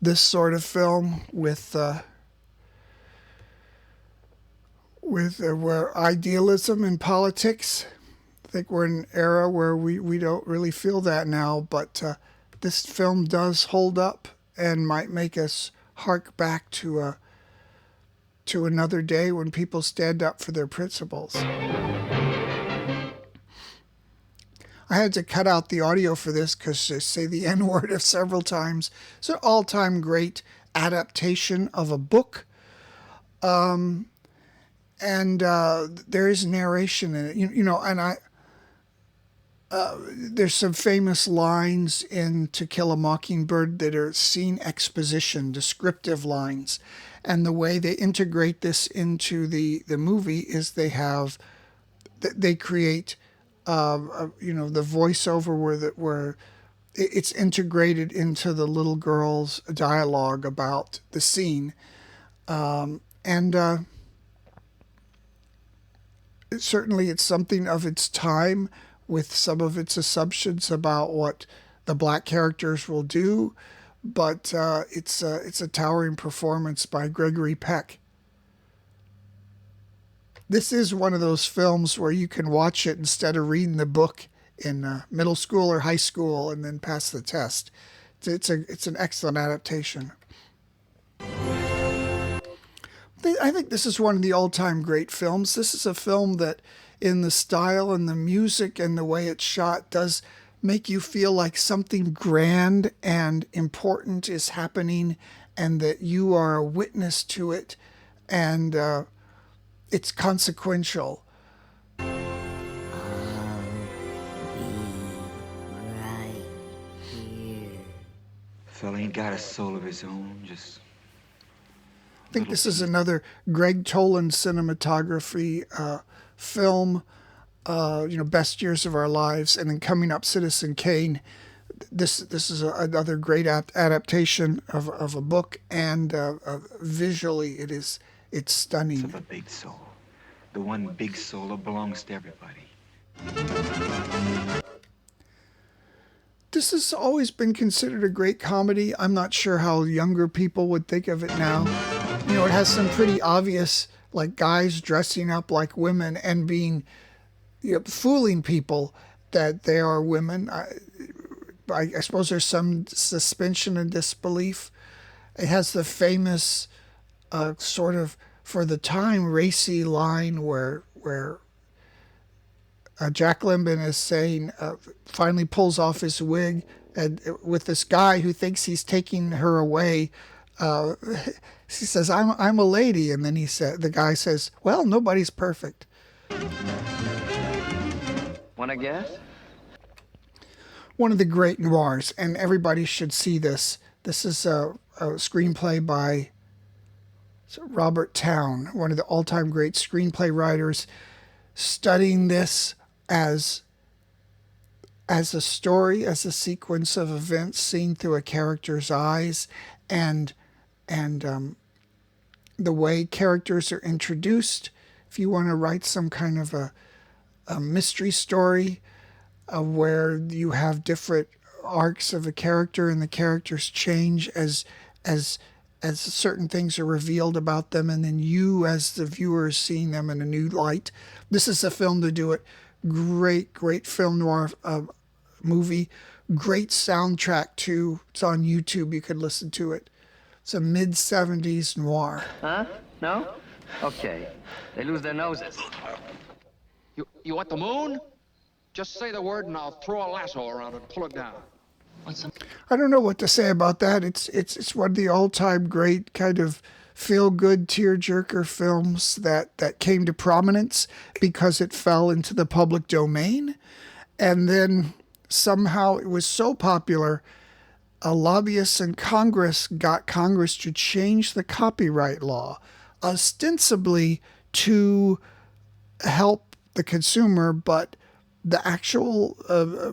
This sort of film with where idealism in politics. I think we're in an era where we don't really feel that now, but this film does hold up and might make us hark back to another day when people stand up for their principles. I had to cut out the audio for this because they say the N-word several times. It's an all-time great adaptation of a book. And there is narration in it, there's some famous lines in To Kill a Mockingbird that are scene exposition, descriptive lines. And the way they integrate this into the movie is they create, the voiceover where it's integrated into the little girl's dialogue about the scene. Certainly it's something of its time with some of its assumptions about what the black characters will do, but it's a towering performance by Gregory Peck. This is one of those films where you can watch it instead of reading the book in middle school or high school and then pass the test. It's an excellent adaptation. I think this is one of the all-time great films. This is a film that, in the style and the music and the way it's shot, does make you feel like something grand and important is happening and that you are a witness to it, and it's consequential. Fella ain't got a soul of his own, just... I think this is another Greg Toland cinematography film, Best Years of Our Lives, and then coming up, Citizen Kane. This is another great adaptation of a book, and visually it's stunning. Of a big soul. The one big soul that belongs to everybody. This has always been considered a great comedy. I'm not sure how younger people would think of it now. It has some pretty obvious, like, guys dressing up like women and being, fooling people that they are women. I suppose there's some suspension of disbelief. It has the famous sort of, for the time, racy line where Jack Lemmon is saying, finally pulls off his wig, and with this guy who thinks he's taking her away, he says, "I'm a lady," and then the guy says, "Well, nobody's perfect." Wanna guess? One of the great noirs, and everybody should see this. This is a screenplay by Robert Towne, one of the all-time great screenplay writers, studying this as a story, as a sequence of events seen through a character's eyes, and the way characters are introduced. If you want to write some kind of a mystery story where you have different arcs of a character and the characters change as certain things are revealed about them, and then you as the viewer is seeing them in a new light. This is a film to do it. Great film noir movie. Great soundtrack too. It's on YouTube. You could listen to it. It's a mid-70s noir. Huh? No? Okay. They lose their noses. You want the moon? Just say the word and I'll throw a lasso around it and pull it down. I don't know what to say about that. It's one of the all-time great kind of feel-good tearjerker films that came to prominence because it fell into the public domain, and then somehow it was so popular, lobbyists in Congress got Congress to change the copyright law, ostensibly to help the consumer, but the actual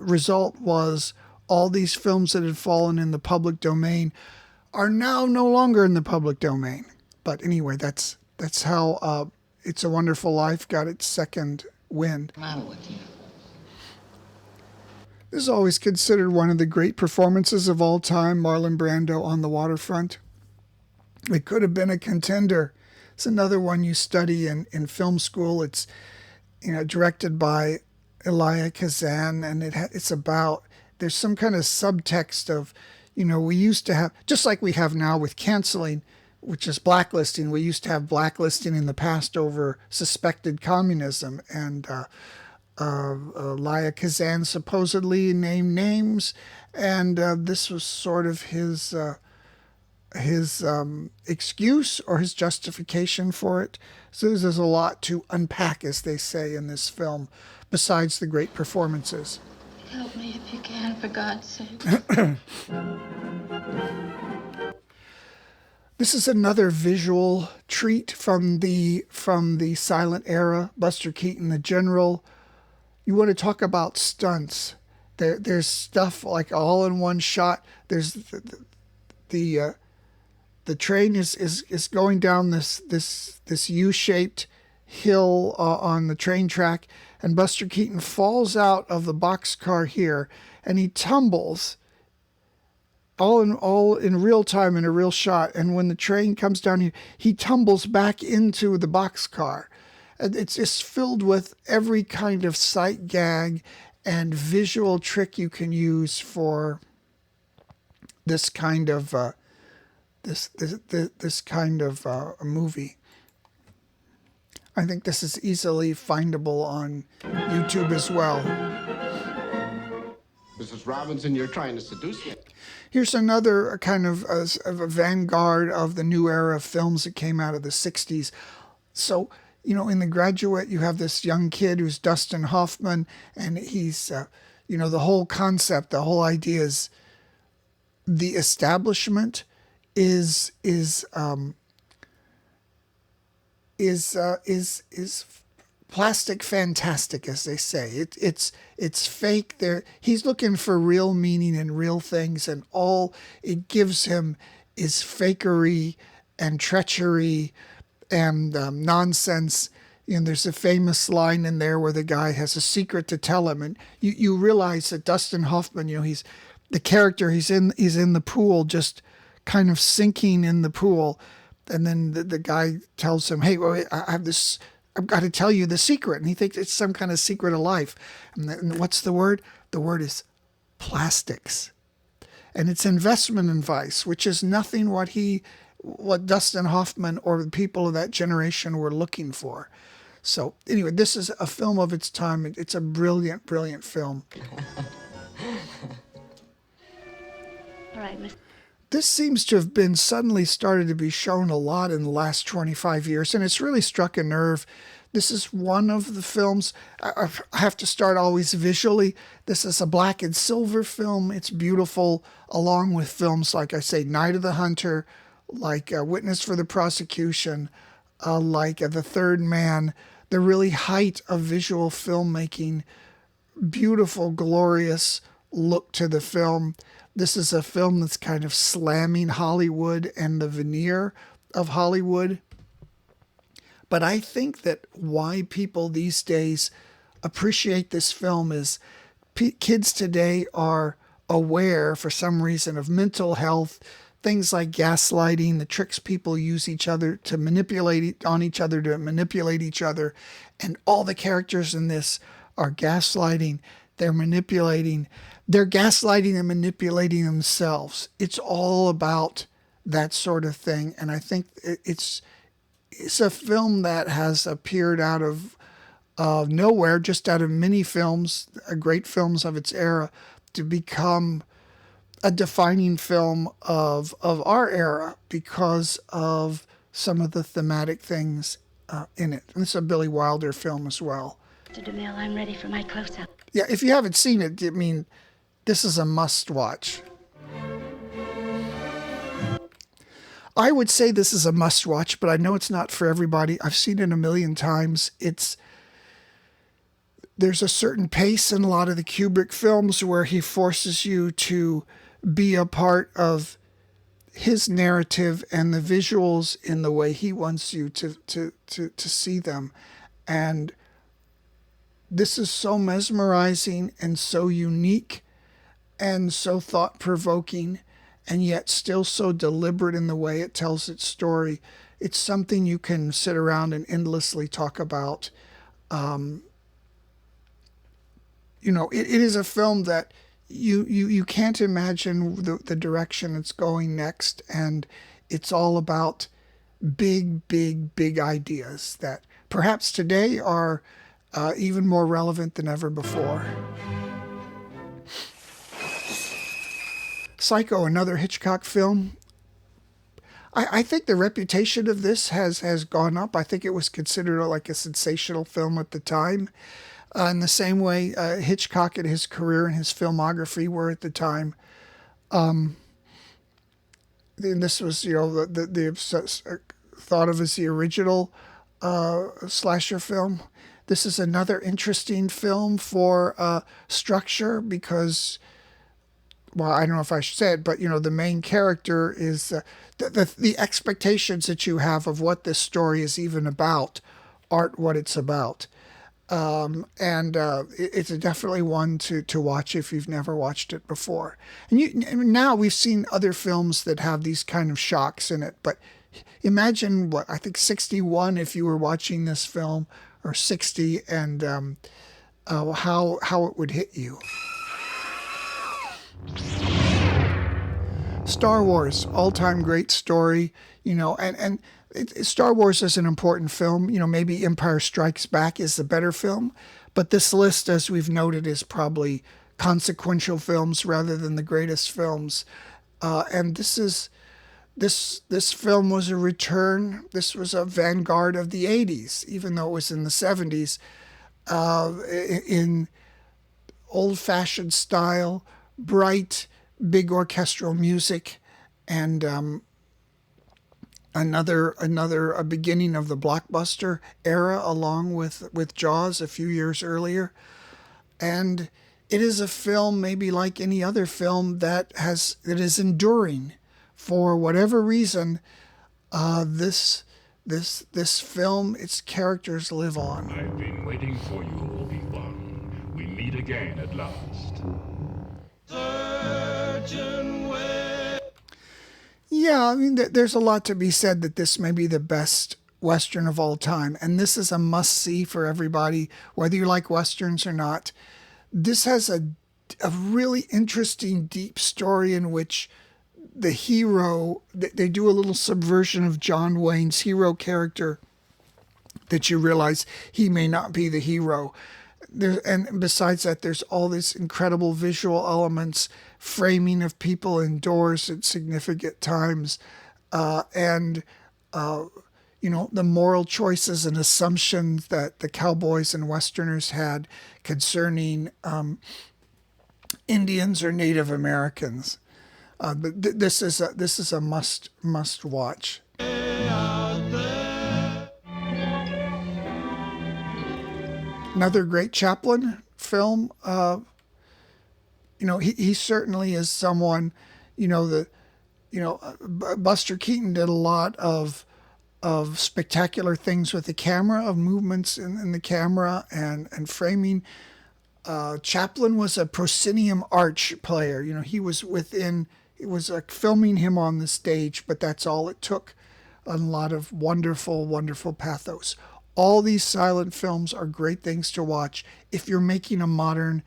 result was all these films that had fallen in the public domain are now no longer in the public domain. But anyway, that's how It's a Wonderful Life got its second wind. This is always considered one of the great performances of all time, Marlon Brando on the waterfront. It could have been a contender. It's another one you study in film school. It's directed by Elia Kazan, and it's about, there's some kind of subtext of, we used to have, just like we have now with canceling, which is blacklisting. We used to have blacklisting in the past over suspected communism, and Elia Kazan supposedly named names, and this was sort of his excuse or his justification for it. So there's a lot to unpack, as they say, in this film, besides the great performances. Help me if you can, for God's sake. This is another visual treat from the silent era. Buster Keaton, the general. You want to talk about stunts? There's stuff like all in one shot. There's the train is going down this U-shaped hill on the train track, and Buster Keaton falls out of the boxcar here, and he tumbles. All in real time, in a real shot, and when the train comes down here, he tumbles back into the boxcar. And it's just filled with every kind of sight gag and visual trick you can use for this kind of this kind of movie. I think this is easily findable on YouTube as well. Mrs. Robinson, you're trying to seduce me. Here's another kind of a vanguard of the new era of films that came out of the 60s. So, in The Graduate, you have this young kid who's Dustin Hoffman, and he's, the whole concept, the whole idea is the establishment is plastic fantastic, as they say. It's fake. He's looking for real meaning and real things, and all it gives him is fakery and treachery and nonsense. There's a famous line in there where the guy has a secret to tell him, and you realize that Dustin Hoffman, he's the character. He's in the pool, just kind of sinking in the pool, and then the guy tells him, "Hey, wait, I have this. I've got to tell you the secret." And he thinks it's some kind of secret of life. And what's the word? The word is plastics. And it's investment advice, which is nothing what Dustin Hoffman or the people of that generation were looking for. So anyway, this is a film of its time. It's a brilliant, brilliant film. All right, Miss. This seems to have been suddenly started to be shown a lot in the last 25 years, and it's really struck a nerve. This is one of the films. I have to start always visually. This is a black and silver film. It's beautiful, along with films like, I say, Night of the Hunter, like Witness for the Prosecution, like The Third Man, the really height of visual filmmaking, beautiful, glorious look to the film. This is a film that's kind of slamming Hollywood and the veneer of Hollywood. But I think that why people these days appreciate this film is kids today are aware, for some reason, of mental health, things like gaslighting, the tricks people use each other to manipulate each other. And all the characters in this are gaslighting. They're gaslighting and manipulating themselves. It's all about that sort of thing. And I think it's a film that has appeared out of nowhere, just out of many films, great films of its era, to become a defining film of our era because of some of the thematic things in it. And it's a Billy Wilder film as well. Mr. DeMille, I'm ready for my close-up. Yeah, if you haven't seen it, this is a must-watch. I would say this is a must-watch, but I know it's not for everybody. I've seen it a million times. There's a certain pace in a lot of the Kubrick films where he forces you to be a part of his narrative and the visuals in the way he wants you to see them. And this is so mesmerizing and so unique and so thought-provoking, and yet still so deliberate in the way it tells its story. It's something you can sit around and endlessly talk about. It is a film that you can't imagine the direction it's going next, and it's all about big, big, big ideas that perhaps today are even more relevant than ever before. Psycho, another Hitchcock film. I think the reputation of this has gone up. I think it was considered like a sensational film at the time. In the same way Hitchcock in his career and his filmography were at the time. And this was, the thought of as the original slasher film. This is another interesting film for structure because, well, I don't know if I should say it, but, the main character is the expectations that you have of what this story is even about aren't what it's about. It's definitely one to watch if you've never watched it before. And now we've seen other films that have these kind of shocks in it, but imagine I think 61 if you were watching this film, or 60, and how it would hit you. Star Wars, all-time great story, and Star Wars is an important film. Maybe Empire Strikes Back is the better film, but this list, as we've noted, is probably consequential films rather than the greatest films. And this film was a return. This was a vanguard of the 80s, even though it was in the 70s, in old-fashioned style, bright, big orchestral music, and a beginning of the blockbuster era, along with Jaws a few years earlier. And it is a film, maybe like any other film, that is enduring. For whatever reason, this film, its characters live on. I've been waiting for you, Obi-Wan. We meet again at last. Yeah, I mean, there's a lot to be said that this may be the best Western of all time. And this is a must-see for everybody, whether you like Westerns or not. This has a really interesting, deep story in which the hero, they do a little subversion of John Wayne's hero character, that you realize he may not be the hero. And besides that, there's all these incredible visual elements, framing of people indoors at significant times, and the moral choices and assumptions that the cowboys and Westerners had concerning Indians or Native Americans. But this is a must watch. Another great Chaplin film. He certainly is someone. Buster Keaton did a lot of spectacular things with the camera, of movements in the camera and framing. Chaplin was a proscenium arch player. He was it was filming him on the stage, but that's all it took. A lot of wonderful, wonderful pathos. All these silent films are great things to watch if you're making a modern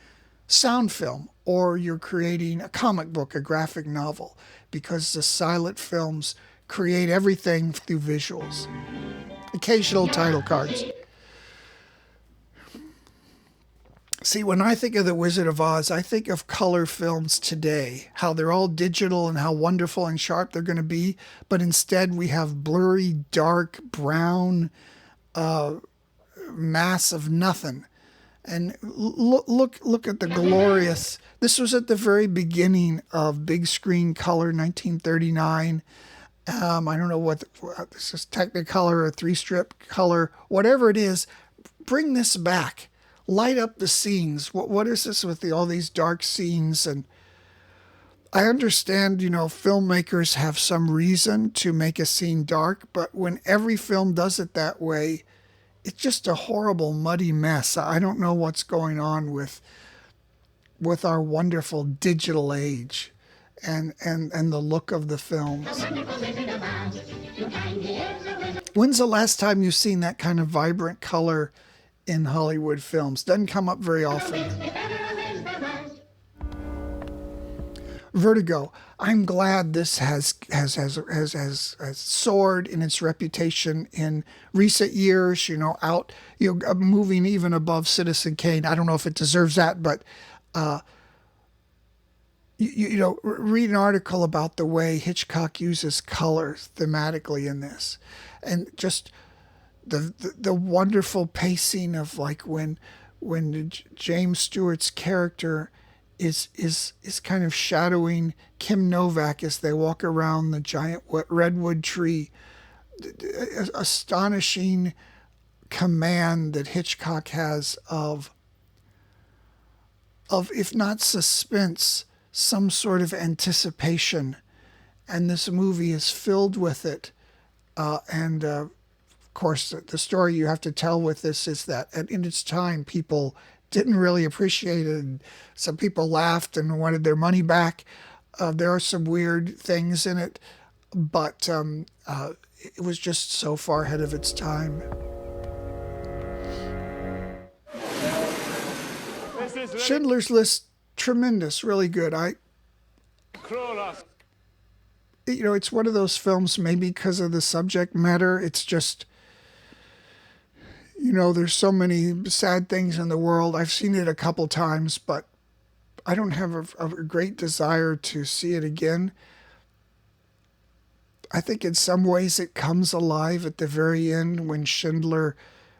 sound film or you're creating a comic book, a graphic novel, because the silent films create everything through visuals. Occasional title cards. See, when I think of The Wizard of Oz, I think of color films today, how they're all digital and how wonderful and sharp they're going to be. But instead, we have blurry, dark, brown mass of nothing. And look at the glorious. This was at the very beginning of big screen color, 1939. I don't know what this is, Technicolor or 3-strip color, whatever it is. Bring this back. Light up the scenes. What is this with all these dark scenes? And I understand, filmmakers have some reason to make a scene dark, but when every film does it that way, it's just a horrible, muddy mess. I don't know what's going on with our wonderful digital age and the look of the films. When's the last time you've seen that kind of vibrant color in Hollywood films? Doesn't come up very often. Vertigo. I'm glad this has soared in its reputation in recent years. Moving even above Citizen Kane. I don't know if it deserves that, but read an article about the way Hitchcock uses color thematically in this, and just the wonderful pacing of when James Stewart's character is kind of shadowing Kim Novak as they walk around the giant redwood tree. Astonishing command that Hitchcock has of if not suspense, some sort of anticipation, and this movie is filled with it. Of course, the story you have to tell with this is that in its time, people didn't really appreciate it. And some people laughed and wanted their money back. There are some weird things in it, but it was just so far ahead of its time. Schindler's List, tremendous, really good. It's one of those films, maybe because of the subject matter, it's just, there's so many sad things in the world. I've seen it a couple times, but I don't have a great desire to see it again. I think in some ways it comes alive at the very end when Schindler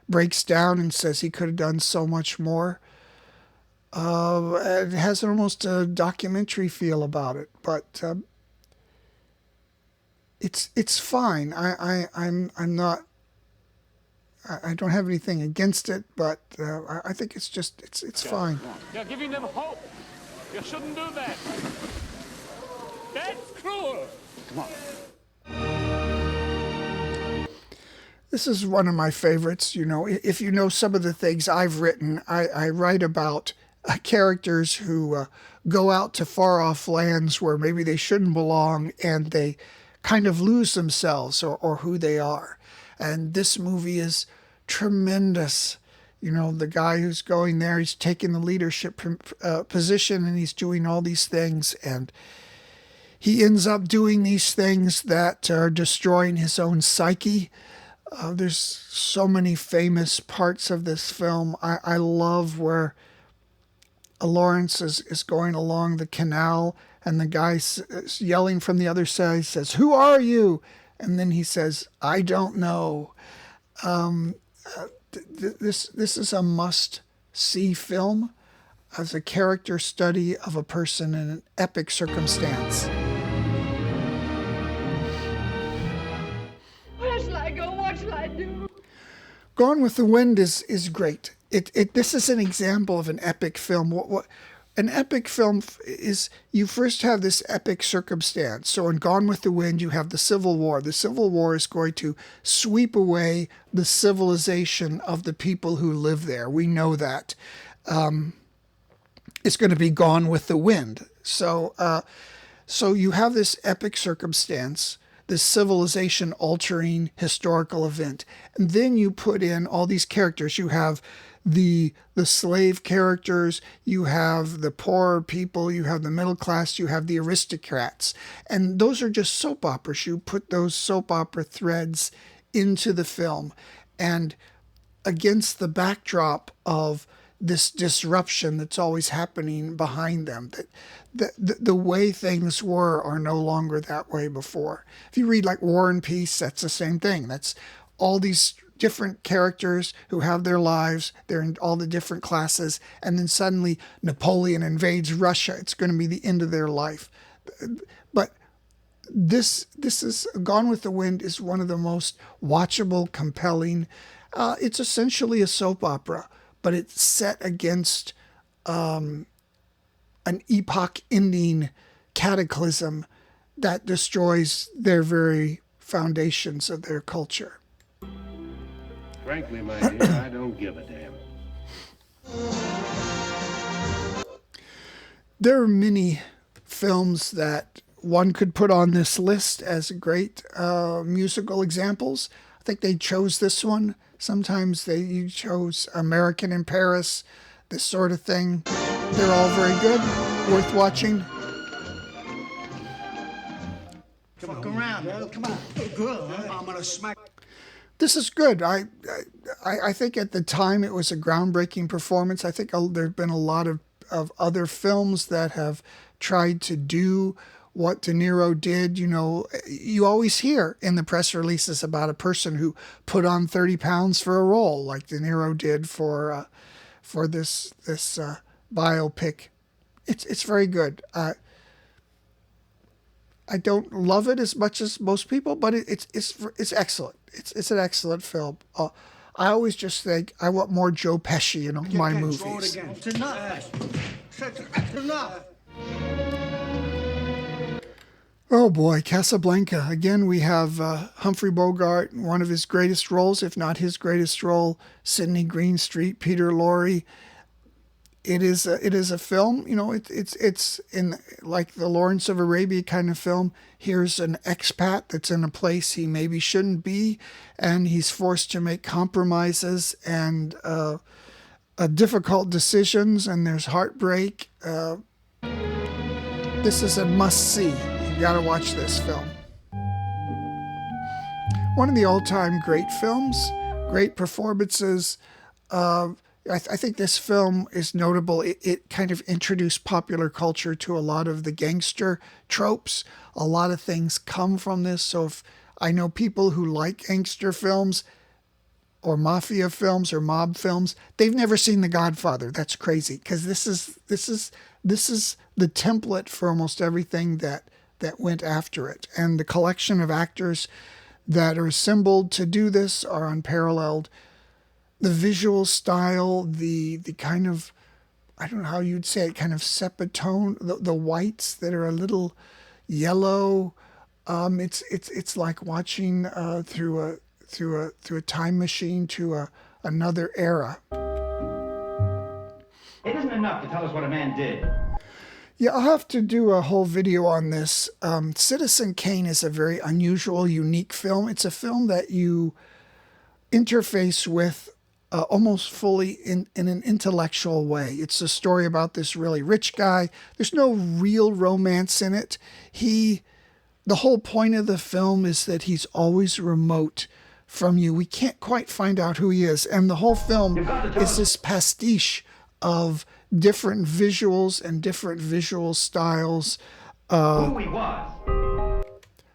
breaks down and says he could have done so much more. It has almost a documentary feel about it, but it's fine. I'm not. I don't have anything against it, but I think it's fine. You're giving them hope. You shouldn't do that. That's cruel. Come on. This is one of my favorites. You know, if you know some of the things I've written, I write about characters who go out to far off lands where maybe they shouldn't belong, and they kind of lose themselves or who they are. And this movie is tremendous. You know, the guy who's going there, he's taking the leadership position, and he's doing all these things, and he ends up doing these things that are destroying his own psyche. There's so many famous parts of this film. I love where Lawrence is going along the canal, and the guy yelling from the other side says, "Who are you?" And then he says, "I don't know." This is a must-see film as a character study of a person in an epic circumstance. Where shall I go? What shall I do? Gone with the Wind is great. This is an example of an epic film. What an epic film is, you first have this epic circumstance. So in Gone with the Wind, you have the Civil War. The Civil War is going to sweep away the civilization of the people who live there. We know that. It's going to be Gone with the Wind. So you have this epic circumstance, this civilization-altering historical event. And then you put in all these characters. You have the slave characters, you have the poor people, you have the middle class, you have the aristocrats. And those are just soap operas. You put those soap opera threads into the film. And against the backdrop of this disruption that's always happening behind them, that the way things were are no longer that way before. If you read like War and Peace, that's the same thing. That's all these different characters who have their lives, they're in all the different classes, and then suddenly Napoleon invades Russia. It's going to be the end of their life. But this is Gone with the Wind is one of the most watchable, compelling. It's essentially a soap opera, but it's set against an epoch-ending cataclysm that destroys their very foundations of their culture. Frankly, my dear, I don't give a damn. There are many films that one could put on this list as great musical examples. I think they chose this one. Sometimes you chose American in Paris, this sort of thing. They're all very good, worth watching. Fuck around, girl. Come on. Girl, I'm gonna smack. This is good. I think at the time it was a groundbreaking performance. I think there have been a lot of other films that have tried to do what De Niro did. You know, you always hear in the press releases about a person who put on 30 pounds for a role, like De Niro did for this biopic. It's very good. I don't love it as much as most people, but it's excellent. It's an excellent film. I always just think I want more Joe Pesci in all my movies. It's enough. Oh boy, Casablanca. Again, we have Humphrey Bogart, one of his greatest roles, if not his greatest role, Sidney Greenstreet, Peter Lorre. It is a film, you know, it's in like the Lawrence of Arabia kind of film. Here's an expat that's in a place he maybe shouldn't be, and he's forced to make compromises and difficult decisions, and there's heartbreak. This is a must-see. You gotta watch this film. One of the all-time great films, great performances. I think this film is notable. It kind of introduced popular culture to a lot of the gangster tropes. A lot of things come from this. So if I know people who like gangster films or mafia films or mob films, they've never seen The Godfather. That's crazy, because this is the template for almost everything that went after it. And the collection of actors that are assembled to do this are unparalleled. The visual style, the kind of, I don't know how you'd say it, kind of sepia-tone, the whites that are a little yellow. It's like watching through a time machine to another era. It isn't enough to tell us what a man did. Yeah, I'll have to do a whole video on this. Citizen Kane is a very unusual, unique film. It's a film that you interface with almost fully in an intellectual way. It's a story about this really rich guy. There's no real romance in it. The whole point of the film is that he's always remote from you. We can't quite find out who he is. And the whole film is this pastiche of different visuals and different visual styles. Who he was.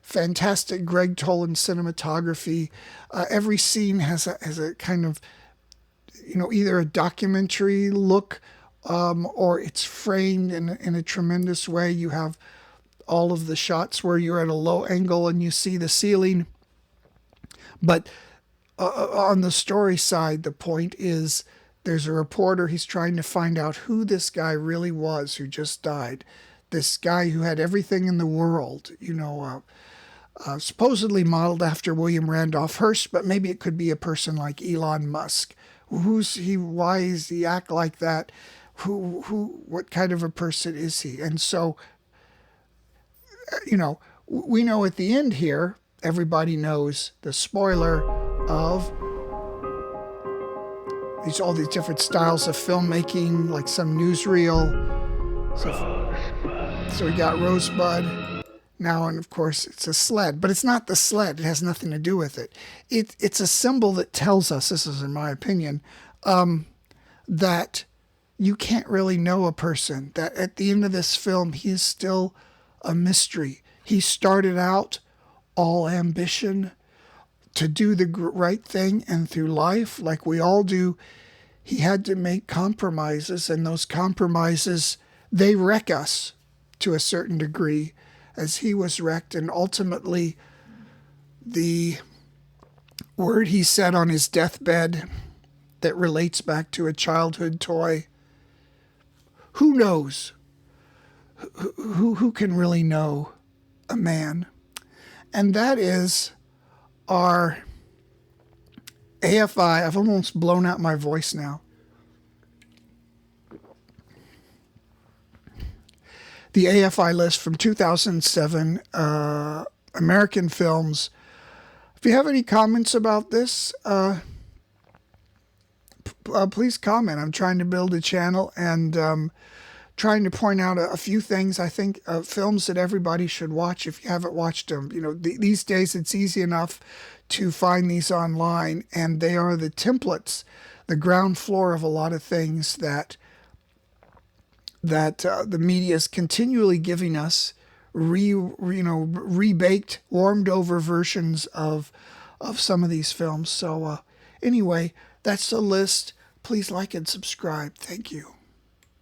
Fantastic Greg Toland cinematography. Every scene has a kind of, either a documentary look or it's framed in a tremendous way. You have all of the shots where you're at a low angle and you see the ceiling. But on the story side, the point is there's a reporter. He's trying to find out who this guy really was who just died. This guy who had everything in the world, supposedly modeled after William Randolph Hearst, but maybe it could be a person like Elon Musk. Who's he? Why does he act like that? What kind of a person is he? And so, we know at the end here, everybody knows the spoiler of all these different styles of filmmaking, like some newsreel. So we got Rosebud now, and of course it's a sled, but it's not the sled. It has nothing to do with it. It's a symbol that tells us, this is in my opinion, that you can't really know a person, that at the end of this film, he is still a mystery. He started out all ambition to do the right thing, and through life, like we all do, he had to make compromises, and those compromises, they wreck us to a certain degree, as he was wrecked. And ultimately, the word he said on his deathbed that relates back to a childhood toy, who knows? Who can really know a man? And that is our AFI. I've almost blown out my voice now. The AFI list from 2007, American films. If you have any comments about this, please comment. I'm trying to build a channel and trying to point out a few things. I think films that everybody should watch if you haven't watched them. These days it's easy enough to find these online, and they are the templates, the ground floor of a lot of things that the media is continually giving us, rebaked, warmed over versions of some of these films. So anyway, that's the list. Please like and subscribe. Thank you.